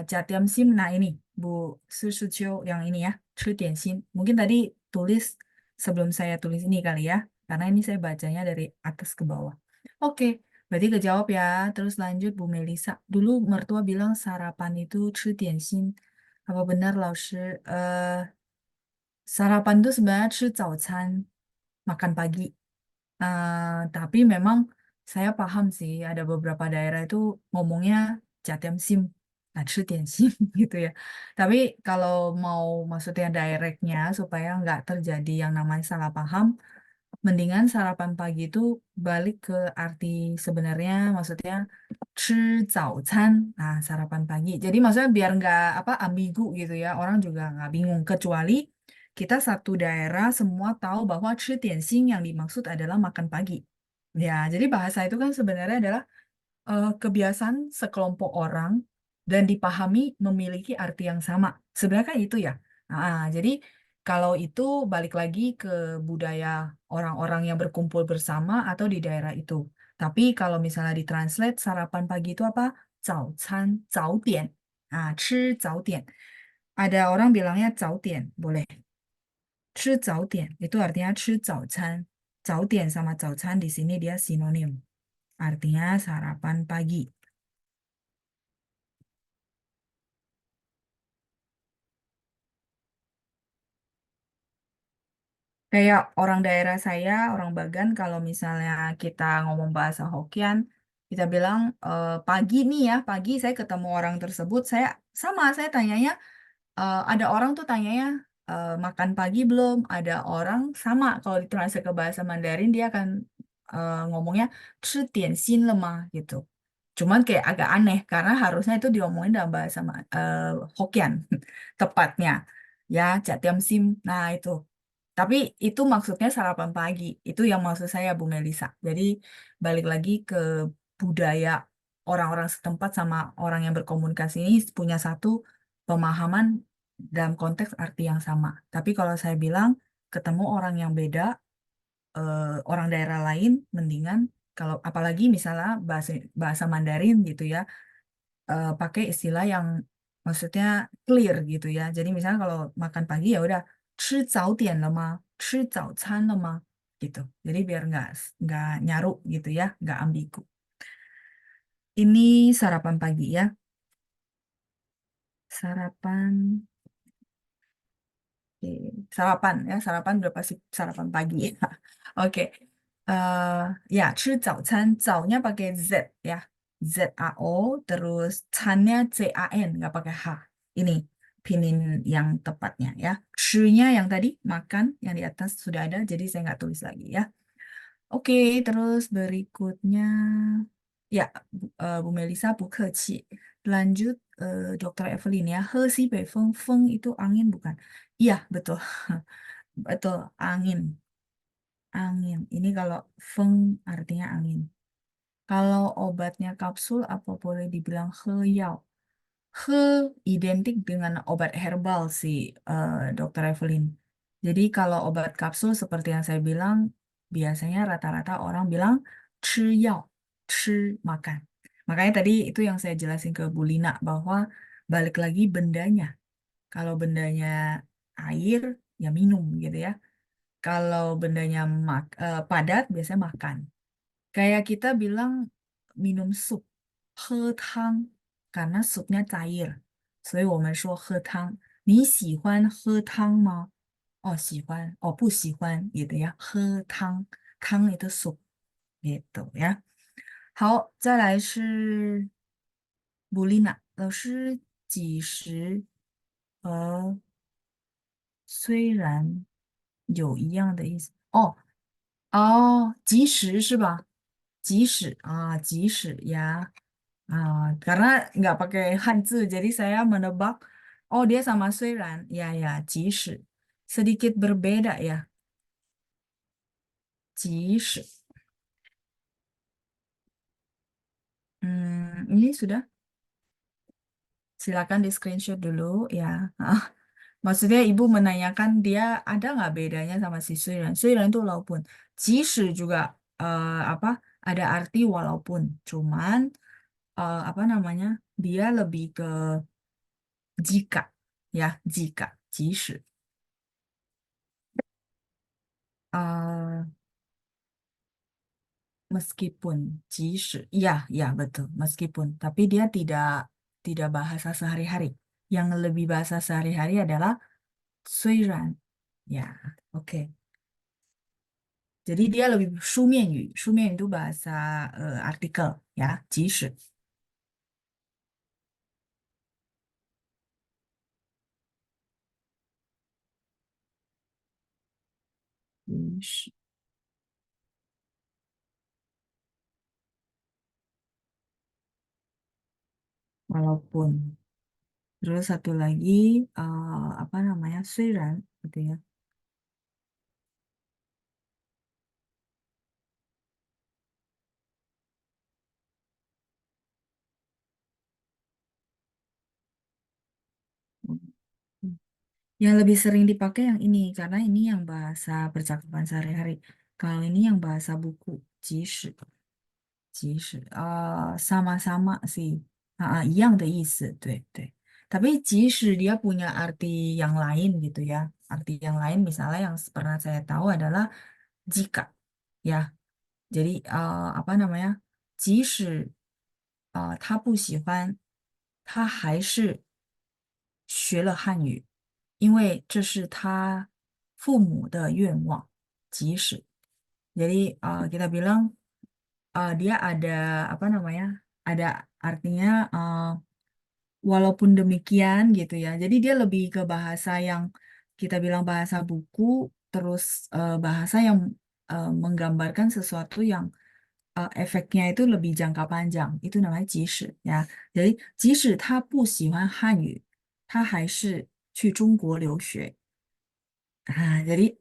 Jatiam Sim. Nah ini Bu Susucio yang ini ya, 吃点心. Mungkin tadi tulis sebelum saya tulis ini kali ya, karena ini saya bacanya dari atas ke bawah. Oke, berarti kejawab ya. Terus lanjut Bu Melisa. Dulu mertua bilang sarapan itu 吃点心. Apa benar, Laus? Sarapan itu sebenarnya 吃早餐, makan pagi. Tapi memang saya paham sih ada beberapa daerah itu ngomongnya jatiam sim, nah 吃点心 gitu ya. Tapi kalau mau maksudnya directnya supaya nggak terjadi yang namanya salah paham, mendingan sarapan pagi itu balik ke arti sebenarnya maksudnya 吃早餐, nah sarapan pagi. Jadi maksudnya biar nggak apa ambigu gitu ya, orang juga nggak bingung kecuali kita satu daerah semua tahu bahwa 吃点心 yang dimaksud adalah makan pagi. Ya, jadi bahasa itu kan sebenarnya adalah kebiasaan sekelompok orang dan dipahami memiliki arti yang sama. Sebenarnya kan itu ya. Jadi kalau itu balik lagi ke budaya orang-orang yang berkumpul bersama atau di daerah itu. Tapi kalau misalnya ditranslate sarapan pagi itu apa? 早餐, 早点. 吃早点. Ada orang bilangnya 早点, boleh. 吃早点 itu artinya 吃早餐. 早点 sama 早餐 di sini dia sinonim. Artinya sarapan pagi. Kayak orang daerah saya, orang Bagan, kalau misalnya kita ngomong bahasa Hokian, kita bilang pagi nih ya, pagi saya ketemu orang tersebut, saya tanyanya, ada orang tuh tanyanya makan pagi belum? Ada orang sama kalau ditranslate ke bahasa Mandarin dia akan ngomongnya 吃点心了吗 gitu. Cuman kayak agak aneh karena harusnya itu diomongin dalam bahasa Hokian tepatnya ya jatiam sim. Nah itu. Tapi itu maksudnya sarapan pagi. Itu yang maksud saya Bu Melisa. Jadi balik lagi ke budaya orang-orang setempat sama orang yang berkomunikasi ini punya satu pemahaman dalam konteks arti yang sama. Tapi kalau saya bilang ketemu orang yang beda, orang daerah lain, mendingan kalau apalagi misalnya bahasa bahasa Mandarin gitu ya, pakai istilah yang maksudnya clear gitu ya. Jadi misalnya kalau makan pagi ya udah 吃早点了吗? 吃早餐了吗? Gitu. Jadi biar nggak nyaru gitu ya, nggak ambigu. Ini sarapan pagi ya. Sarapan, oke. Sarapan ya, sarapan udah pasti sarapan pagi ya. Oke. eh ya, 吃早餐, 早nya pakai Z ya. ZAO, terus cannya CAN, nggak pakai H. Ini pinin yang tepatnya ya. 吃nya yang tadi, makan, yang di atas sudah ada, jadi saya nggak tulis lagi ya. Oke, terus berikutnya, ya, Bu Melisa, Bu Keci. Lanjut, Dokter Evelyn ya. He si bei feng, feng itu angin bukan? Iya, betul. Betul, angin. Angin. Ini kalau feng artinya angin. Kalau obatnya kapsul, apa boleh dibilang he yao? He identik dengan obat herbal sih, Dokter Evelyn. Jadi kalau obat kapsul seperti yang saya bilang, biasanya rata-rata orang bilang 吃药, 吃 makan. Makanya tadi itu yang saya jelasin ke Bu Lina bahwa balik lagi bendanya. Kalau bendanya air, ya minum gitu ya. Kalau bendanya padat, biasanya makan. Kayak kita bilang minum sup, 喝汤, karena supnya cair. 所以我们说喝汤。你喜欢喝汤吗？哦，喜欢。哦，不喜欢 gitu ya. 喝汤，汤 itu sup gitu ya. 好，再来是布丽娜老师，几时和虽然有一样的意思。哦，哦，即使是吧？即使啊，即使ya. Karena nggak pakai hanzi, jadi saya menebak, oh dia sama 虽然, ya ya, 即使 sedikit berbeda ya, 即使. Ini sudah, silakan di screenshot dulu ya. Maksudnya ibu menanyakan dia ada nggak bedanya sama si 虽然, 虽然 itu walaupun, 即使 juga apa ada arti walaupun, cuman apa namanya dia lebih ke jika ya, jika, 即使. Eh, Meskipun, 即使, iya, iya betul, meskipun, tapi dia tidak bahasa sehari-hari. Yang lebih bahasa sehari-hari adalah 虽然, ya, oke. Jadi dia lebih 书面语, 书面语 itu bahasa artikel, ya, 即使. 即使, walaupun. Terus satu lagi, apa namanya, 虽然, gitu ya. 嗯 Yang lebih sering dipakai yang ini, karena ini yang bahasa percakapan sehari-hari. Kalau ini yang bahasa buku, 即使, sama-sama sih, yang the 意思, 对对. Tapi 即使 dia punya arti yang lain gitu ya. Arti yang lain misalnya yang pernah saya tahu adalah jika, ya. Jadi apa namanya? 即使他不喜欢，他还是学了汉语，因为这是他父母的愿望。即使jadi kita bilang dia ada apa namanya? Ada artinya walaupun demikian gitu ya. Jadi dia lebih ke bahasa yang kita bilang bahasa buku, terus bahasa yang menggambarkan sesuatu yang efeknya itu lebih jangka panjang. Itu namanya 即使 ya. Jadi 即使他不喜欢汉语，他还是去中国留学。Jadi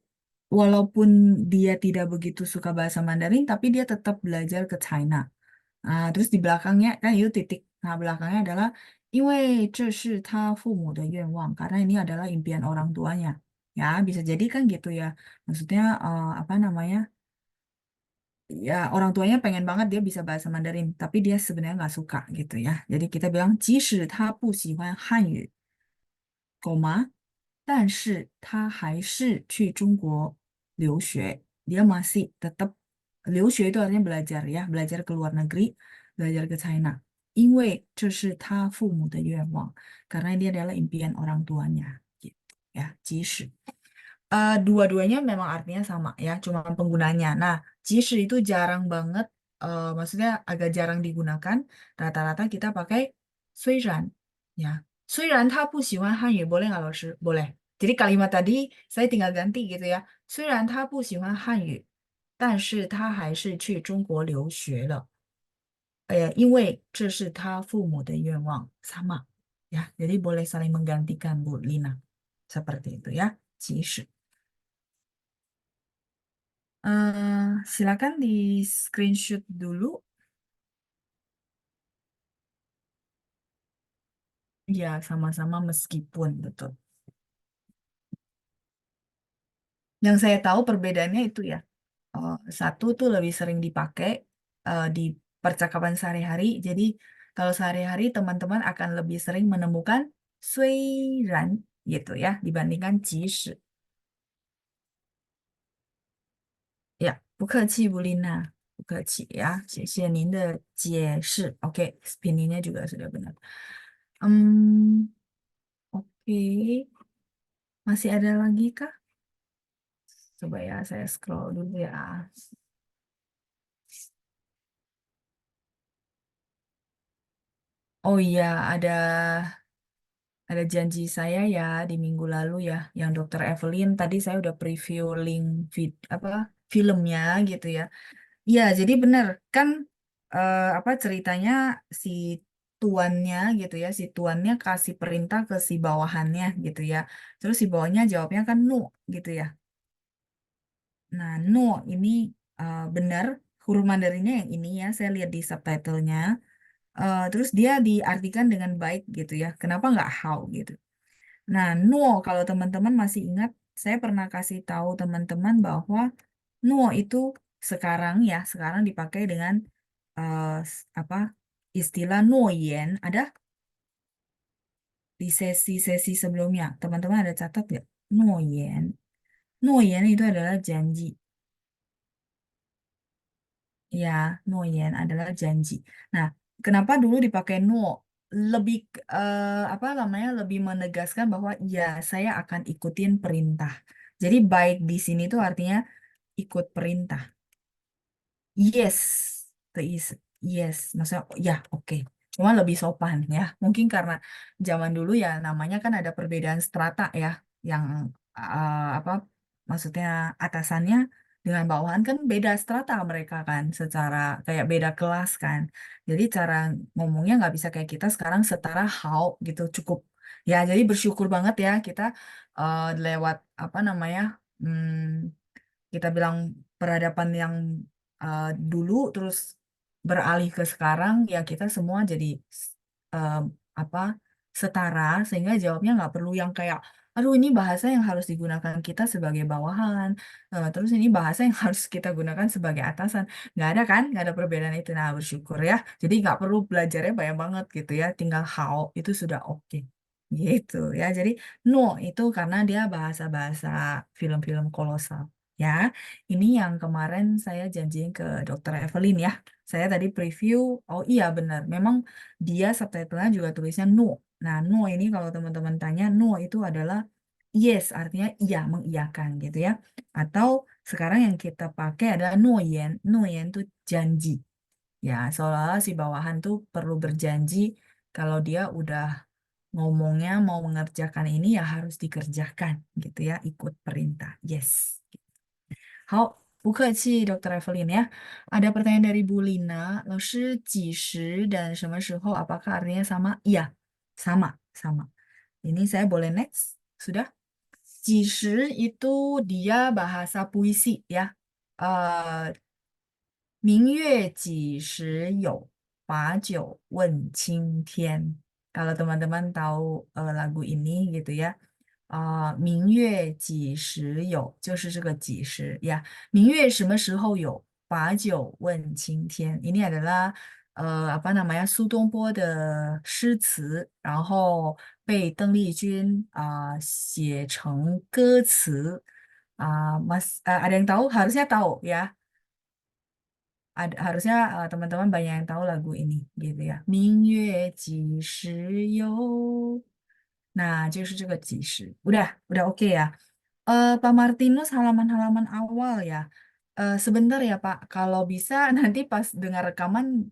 walaupun dia tidak begitu suka bahasa Mandarin, tapi dia tetap belajar ke China. Terus di belakangnya kan itu titik. Nah, belakangnya adalah 因为这是他父母的愿望, karena ini adalah impian orang tuanya. Ya, bisa jadi kan gitu ya. Maksudnya apa namanya? Ya, orang tuanya pengen banget dia bisa bahasa Mandarin, tapi dia sebenarnya nggak suka gitu ya. Jadi kita bilang 即使他不喜欢汉语，但是他还是去中国留学. Dia masih tetap 留学 itu artinya belajar ya, belajar ke luar negeri, belajar ke China. 因为这是他父母的愿望, karena dia adalah impian orang tuanya gitu ya, 即使. Dua-duanya memang artinya sama ya, cuma penggunanya. Nah, 即使 itu jarang banget, maksudnya agak jarang digunakan. Rata-rata kita pakai 虽然 ya. 虽然他不喜欢汉语, boleh nggak, Laoshi? Boleh. Jadi kalimat tadi saya tinggal ganti gitu ya. 虽然他不喜欢汉语，但是他还是去中国留学了。因为这是他父母的愿望, sama. Ya, jadi boleh saling menggantikan Bu Lina. Seperti itu ya. 即使. Silakan di screenshot dulu. Ya, sama-sama meskipun, betul. Yang saya tahu perbedaannya itu ya, satu tuh lebih sering dipakai di percakapan sehari-hari. Jadi kalau sehari-hari teman-teman akan lebih sering menemukan 虽然 gitu ya dibandingkan 即使. Ya, 不客气，布丽娜，不客气 ya. 谢谢您的解释. Oke, spellingnya juga sudah benar. Oke. Masih ada lagi kah? Coba ya, saya scroll dulu ya. Oh iya, ada janji saya ya di minggu lalu ya, yang Dokter Evelyn tadi saya udah preview link apa filmnya gitu ya. Iya, jadi bener kan apa ceritanya si tuannya gitu ya, si tuannya kasih perintah ke si bawahannya gitu ya. Terus si bawahannya jawabnya kan no gitu ya. Nah, no ini benar huruf Mandarinnya yang ini ya, saya lihat di subtitlenya. Terus dia diartikan dengan baik gitu ya. Kenapa nggak how gitu? Nah, no kalau teman-teman masih ingat, saya pernah kasih tahu teman-teman bahwa no itu sekarang dipakai dengan apa istilah no yen. Ada di sesi-sesi sebelumnya. Teman-teman ada catat nggak? No yen. No yen itu adalah janji. Ya, noyen adalah janji. Nah, kenapa dulu dipakai no? Lebih apa namanya? Lebih menegaskan bahwa ya saya akan ikutin perintah. Jadi baik di sini tuh artinya ikut perintah. Yes, is yes. Maksudnya ya oke. Cuma lebih sopan ya. Mungkin karena zaman dulu ya namanya kan ada perbedaan strata ya, yang apa maksudnya atasannya dengan bawahan kan beda strata mereka kan, secara kayak beda kelas kan. Jadi cara ngomongnya nggak bisa kayak kita sekarang setara how gitu cukup. Ya jadi bersyukur banget ya kita lewat apa namanya. Kita bilang peradaban yang dulu terus beralih ke sekarang ya kita semua jadi eh, apa setara sehingga jawabnya nggak perlu yang kayak aduh ini bahasa yang harus digunakan kita sebagai bawahan, terus ini bahasa yang harus kita gunakan sebagai atasan. Nggak ada kan, nggak ada perbedaan itu. Nah bersyukur ya, jadi nggak perlu belajarnya banyak banget gitu ya, tinggal how itu sudah oke gitu ya. Jadi no itu karena dia bahasa-bahasa film-film kolosal. Ya, ini yang kemarin saya janjiin ke Dokter Evelyn ya. Saya tadi preview, oh iya benar, memang dia subtitlenya juga tulisnya no. Nah, no ini kalau teman-teman tanya, no itu adalah yes, artinya iya, mengiyakan gitu ya. Atau sekarang yang kita pakai adalah no yen. No yen itu janji. Ya, seolah-olah si bawahan tuh perlu berjanji kalau dia udah ngomongnya mau mengerjakan ini ya harus dikerjakan gitu ya, ikut perintah. Yes. 好，不客气，Dr. Evelyn ya. Ada pertanyaan dari Bu Lina, 老师几时 dan 什么时候 apakah artinya sama? Iya, sama. Ini saya boleh next? Sudah? 几时 itu dia bahasa puisi ya. Eh 明月几时有，把酒问青天. Kalau teman-teman tahu lagu ini gitu ya. 明月几时有，就是这个几时呀。明月什么时候有？把酒问青天. Ini adalah apa namanya Su Dongbo的诗词，然后被邓丽君写成歌词ada yang tahu? Harusnya tahu ya. Harusnya teman-teman banyak yang tahu lagu ini gitu ya. 明月几时有. Nah, 就是这个几时. Udah oke ya. Pak Martinus halaman-halaman awal ya. Sebentar ya Pak, kalau bisa nanti pas dengar rekaman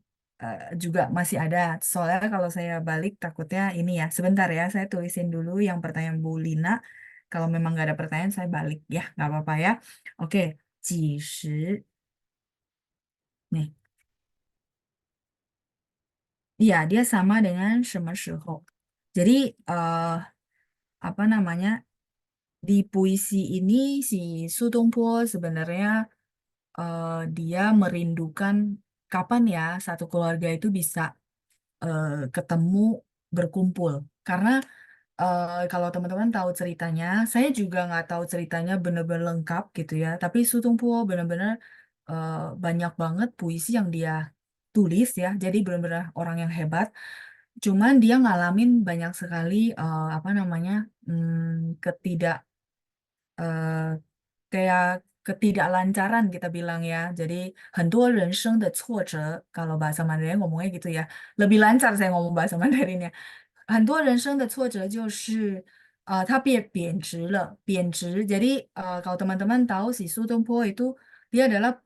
juga masih ada. Soalnya kalau saya balik takutnya ini ya. Sebentar ya, saya tulisin dulu yang pertanyaan Bu Lina. Kalau memang nggak ada pertanyaan, saya balik ya, nggak apa-apa ya. Oke, 几时. Nih, iya dia sama dengan 什么时候. Jadi apa namanya di puisi ini si Su Dongpo sebenarnya dia merindukan kapan ya satu keluarga itu bisa ketemu berkumpul karena kalau teman-teman tahu ceritanya, saya juga nggak tahu ceritanya benar-benar lengkap gitu ya. Tapi Su Tongpo benar-benar eh, banyak banget puisi yang dia tulis ya. Jadi benar-benar orang yang hebat. Cuman dia ngalamin banyak sekali apa namanya ketidak eh, kayak ketidaklancaran kita bilang ya. Jadi 很多人生的挫折 kalau bahasa Mandarin ngomongnya gitu ya. Lebih lancar saya ngomong bahasa Mandarinnya. 很多人生的挫折就是它贬值了贬值jadi kalau teman-teman tahu si Su Tongpo itu dia adalah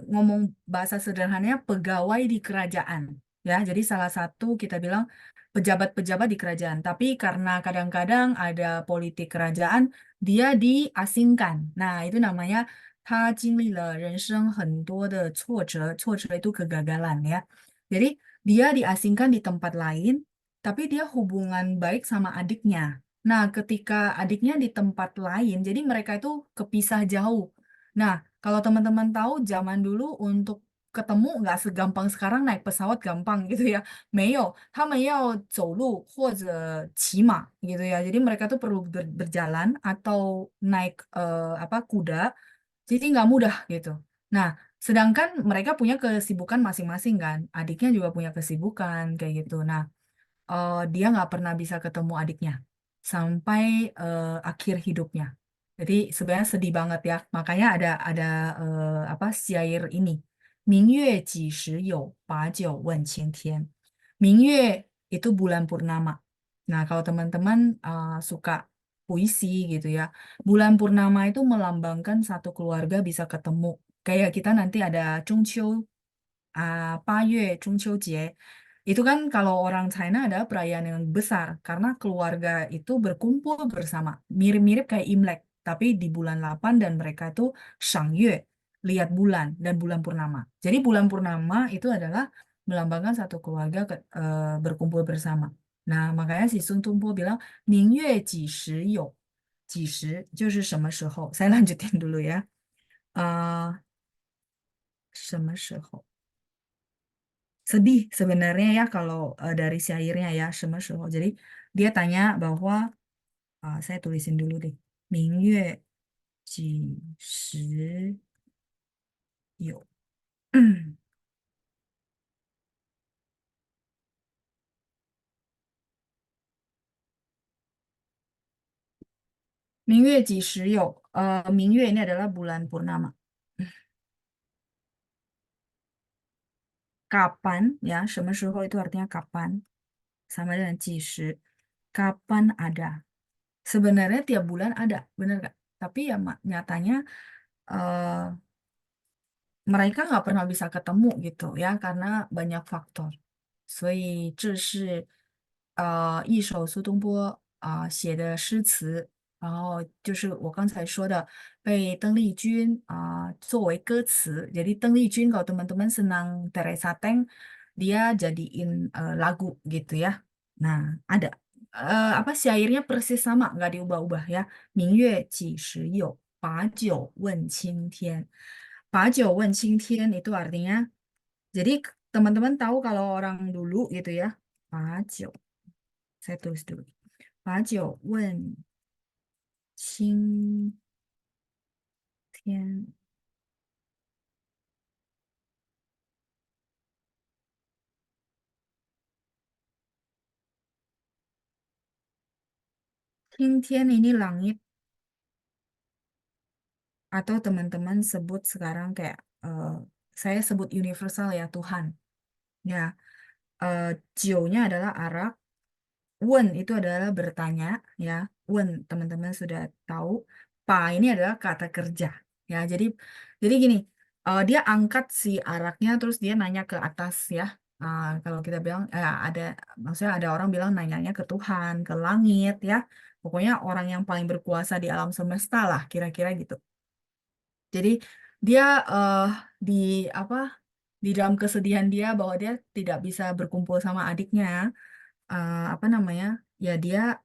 ngomong bahasa sederhananya pegawai di kerajaan ya jadi salah satu kita bilang pejabat-pejabat di kerajaan tapi karena kadang-kadang ada politik kerajaan dia diasingkan nah itu namanya 他经历了人生很多的挫折，挫折 itu kegagalan ya. Jadi dia diasingkan di tempat lain tapi dia hubungan baik sama adiknya. Nah, ketika adiknya di tempat lain, jadi mereka itu kepisah jauh. Nah, kalau teman-teman tahu zaman dulu untuk ketemu nggak segampang sekarang naik pesawat gampang gitu ya. 没有，他们要走路或者骑马 gitu ya. Jadi mereka tuh perlu berjalan atau naik apa kuda. Jadi nggak mudah gitu. Nah, sedangkan mereka punya kesibukan masing-masing kan. Adiknya juga punya kesibukan kayak gitu. Nah, dia nggak pernah bisa ketemu adiknya sampai akhir hidupnya. Jadi sebenarnya sedih banget ya. Makanya ada apa syair ini. 明月几时有，把酒问青天. 明月 itu bulan purnama. Nah, kalau teman-teman suka puisi gitu ya, bulan purnama itu melambangkan satu keluarga bisa ketemu. Kayak kita nanti ada 中秋 8月 中秋节 itu kan kalau orang China ada perayaan yang besar karena keluarga itu berkumpul bersama mirip-mirip kayak Imlek tapi di bulan 8 dan mereka itu Shangyue lihat bulan dan bulan purnama jadi bulan purnama itu adalah melambangkan satu keluarga berkumpul bersama nah makanya si Sun Tungpo bilang 明月几时有几时就是什么时候 saya lanjutin dulu ya 什么时候 sedih sebenarnya ya kalau dari syairnya ya Shemeshou. Jadi dia tanya bahwa saya tulisin dulu deh. 明月几时有？明月几时有？明月 ini adalah bulan purnama. Kapan ya? Shemeshou itu artinya kapan. Sama dengan 几时. Kapan ada? Sebenarnya tiap bulan ada, bener nggak? Tapi ya nyatanya eh, mereka nggak pernah bisa ketemu gitu ya karena banyak faktor. 所以这是一首苏东坡写的诗词，然后就是我刚才说的被邓丽君作为歌词，jadi 邓丽君kalau teman-teman senang Teresa Teng dia jadiin lagu gitu ya. Nah ada apa syairnya persis sama nggak diubah-ubah ya. 明月几时有，把酒问青天。把酒问青天 itu artinya jadi teman-teman tahu kalau orang dulu gitu ya, Pajo, saya tulis dulu. Pajo Wen Qing Tian. 青天 ini langit atau teman-teman sebut sekarang kayak saya sebut universal ya Tuhan. Ya, eh, Jio-nya adalah arak, Wen itu adalah bertanya ya. Wen teman-teman sudah tahu. Pa ini adalah kata kerja. Ya, jadi gini, dia angkat si araknya terus dia nanya ke atas ya. Kalau kita bilang ada maksudnya ada orang bilang nanyanya ke Tuhan, ke langit ya. Pokoknya orang yang paling berkuasa di alam semesta lah kira-kira gitu. Jadi dia di apa di dalam kesedihan dia bahwa dia tidak bisa berkumpul sama adiknya apa namanya ya dia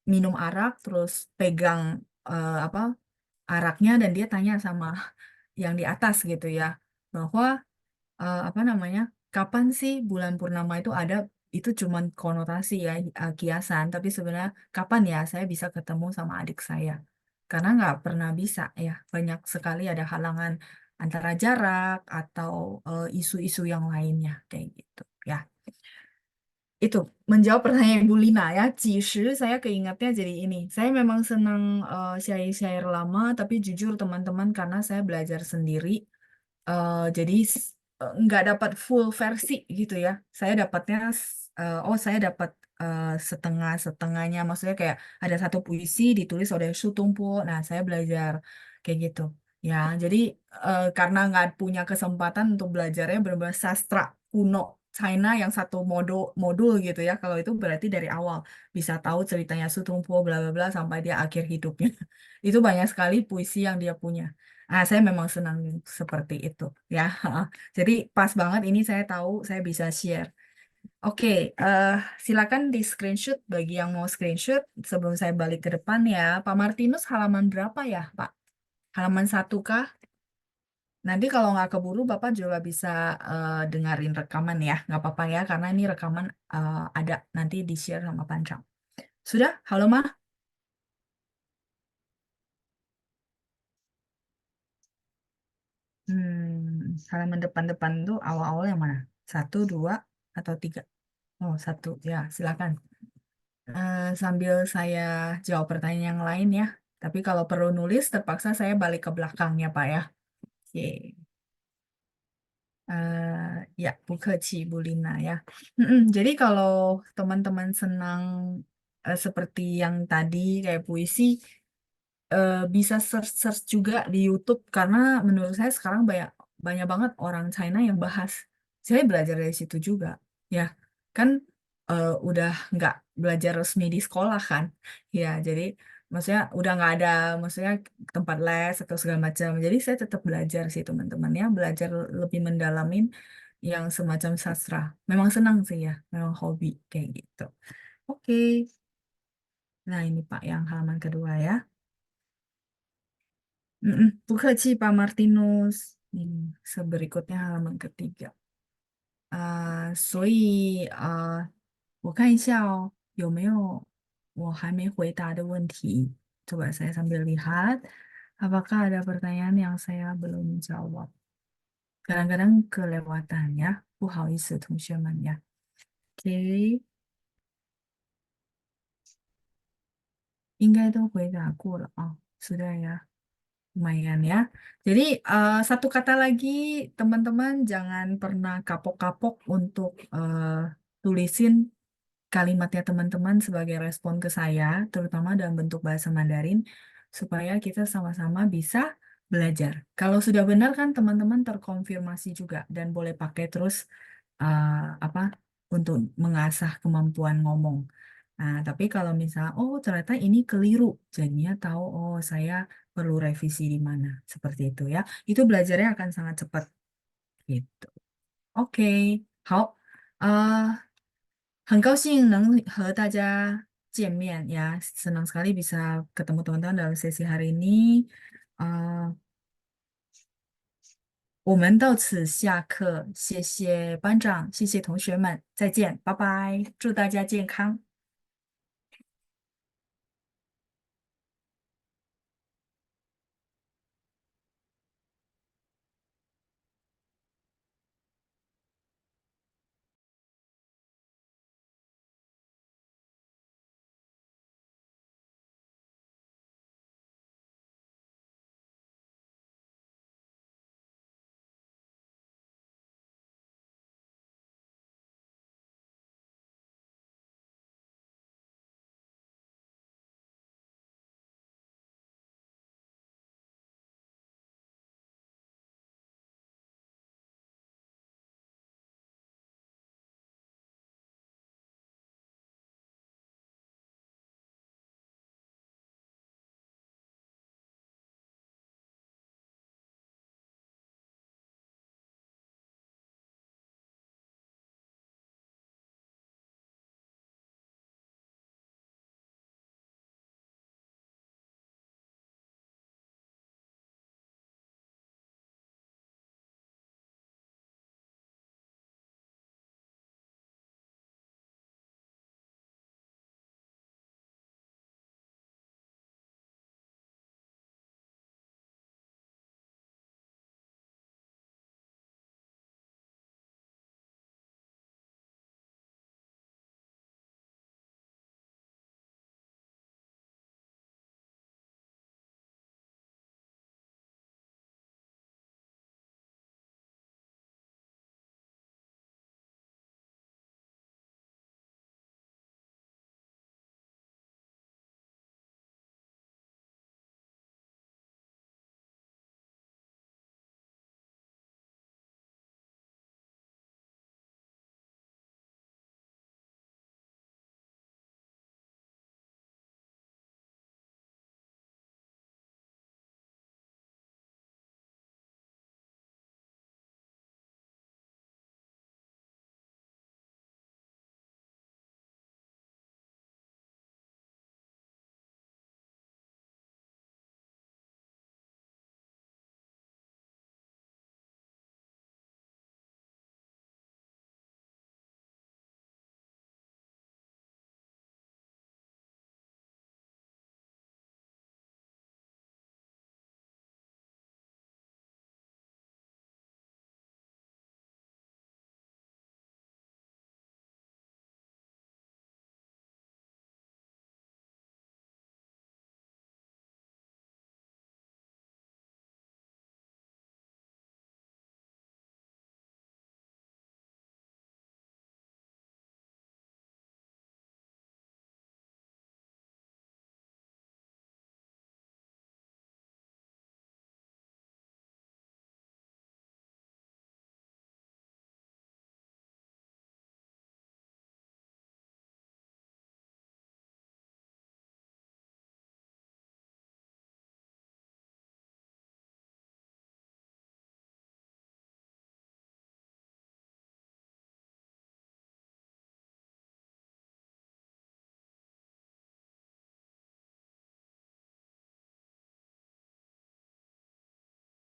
minum arak terus pegang apa araknya dan dia tanya sama yang di atas gitu ya bahwa apa namanya kapan sih bulan purnama itu ada itu cuman konotasi ya, kiasan. Tapi sebenarnya kapan ya saya bisa ketemu sama adik saya? Karena nggak pernah bisa ya. Banyak sekali ada halangan antara jarak atau isu-isu yang lainnya kayak gitu ya. Itu menjawab pertanyaan Ibu Lina ya. Cishi saya keingatnya jadi ini. Saya memang senang syair-syair lama, tapi jujur teman-teman karena saya belajar sendiri, jadi nggak dapat full versi gitu ya. Saya dapatnya, saya dapat setengah-setengahnya. Maksudnya kayak ada satu puisi ditulis oleh Su Tongpo. Nah, saya belajar kayak gitu. Ya, jadi karena nggak punya kesempatan untuk belajarnya benar-benar sastra kuno China yang satu modul gitu ya. Kalau itu berarti dari awal bisa tahu ceritanya Su Tongpo bla bla bla sampai dia akhir hidupnya. Itu banyak sekali puisi yang dia punya. Ah, saya memang senang seperti itu ya. Jadi pas banget ini saya tahu saya bisa share. Oke, eh, silakan di screenshot bagi yang mau screenshot sebelum saya balik ke depan ya. Pak Martinus halaman berapa ya, Pak? Halaman satu kah? Nanti kalau nggak keburu, Bapak juga bisa dengerin rekaman ya. Nggak apa-apa ya, karena ini rekaman ada nanti di-share sama Pancang. Sudah? Halo, Mah? Halaman depan-depan tuh awal-awal yang mana? Satu, dua, atau tiga? Oh, satu. Ya, silakan. Sambil saya jawab pertanyaan yang lain ya. Tapi kalau perlu nulis, terpaksa saya balik ke belakang ya, Pak ya. Oke. Ya, Bu Keci, Bu Lina ya. Jadi kalau teman-teman senang seperti yang tadi kayak puisi, bisa search-search juga di YouTube karena menurut saya sekarang banyak banyak banget orang China yang bahas. Saya belajar dari situ juga, ya kan udah nggak belajar resmi di sekolah kan, ya jadi maksudnya udah nggak ada maksudnya tempat les atau segala macam. Jadi saya tetap belajar sih teman-teman ya, belajar lebih mendalamin yang semacam sastra. Memang senang sih ya, memang hobi kayak gitu. Oke, nah ini Pak yang halaman kedua ya. 不客气，Pak Martinus. Ini berikutnya halaman ketiga. 所以我看一下哦，有没有我还没回答的问题。Coba saya sambil lihat, apakah ada pertanyaan yang saya belum jawab. Kadang-kadang kelewatan ya, 不好意思，同学们呀。Oke, 应该都回答过了啊，sudah ya. Lumayan ya. Jadi satu kata lagi teman-teman jangan pernah kapok-kapok untuk tulisin kalimatnya teman-teman sebagai respon ke saya, terutama dalam bentuk bahasa Mandarin, supaya kita sama-sama bisa belajar. Kalau sudah benar kan teman-teman terkonfirmasi juga dan boleh pakai terus eh, apa untuk mengasah kemampuan ngomong. Nah, tapi kalau misal, oh ternyata ini keliru, jadinya tahu, oh saya perlu revisi di mana, seperti itu ya. Itu belajarnya akan sangat cepat gitu. Oke, 好，很高兴能和大家见面ya. Senang sekali bisa ketemu teman-teman dalam sesi hari ini. 我们到此下课，谢谢班长，谢谢同学们，再见，拜拜，祝大家健康。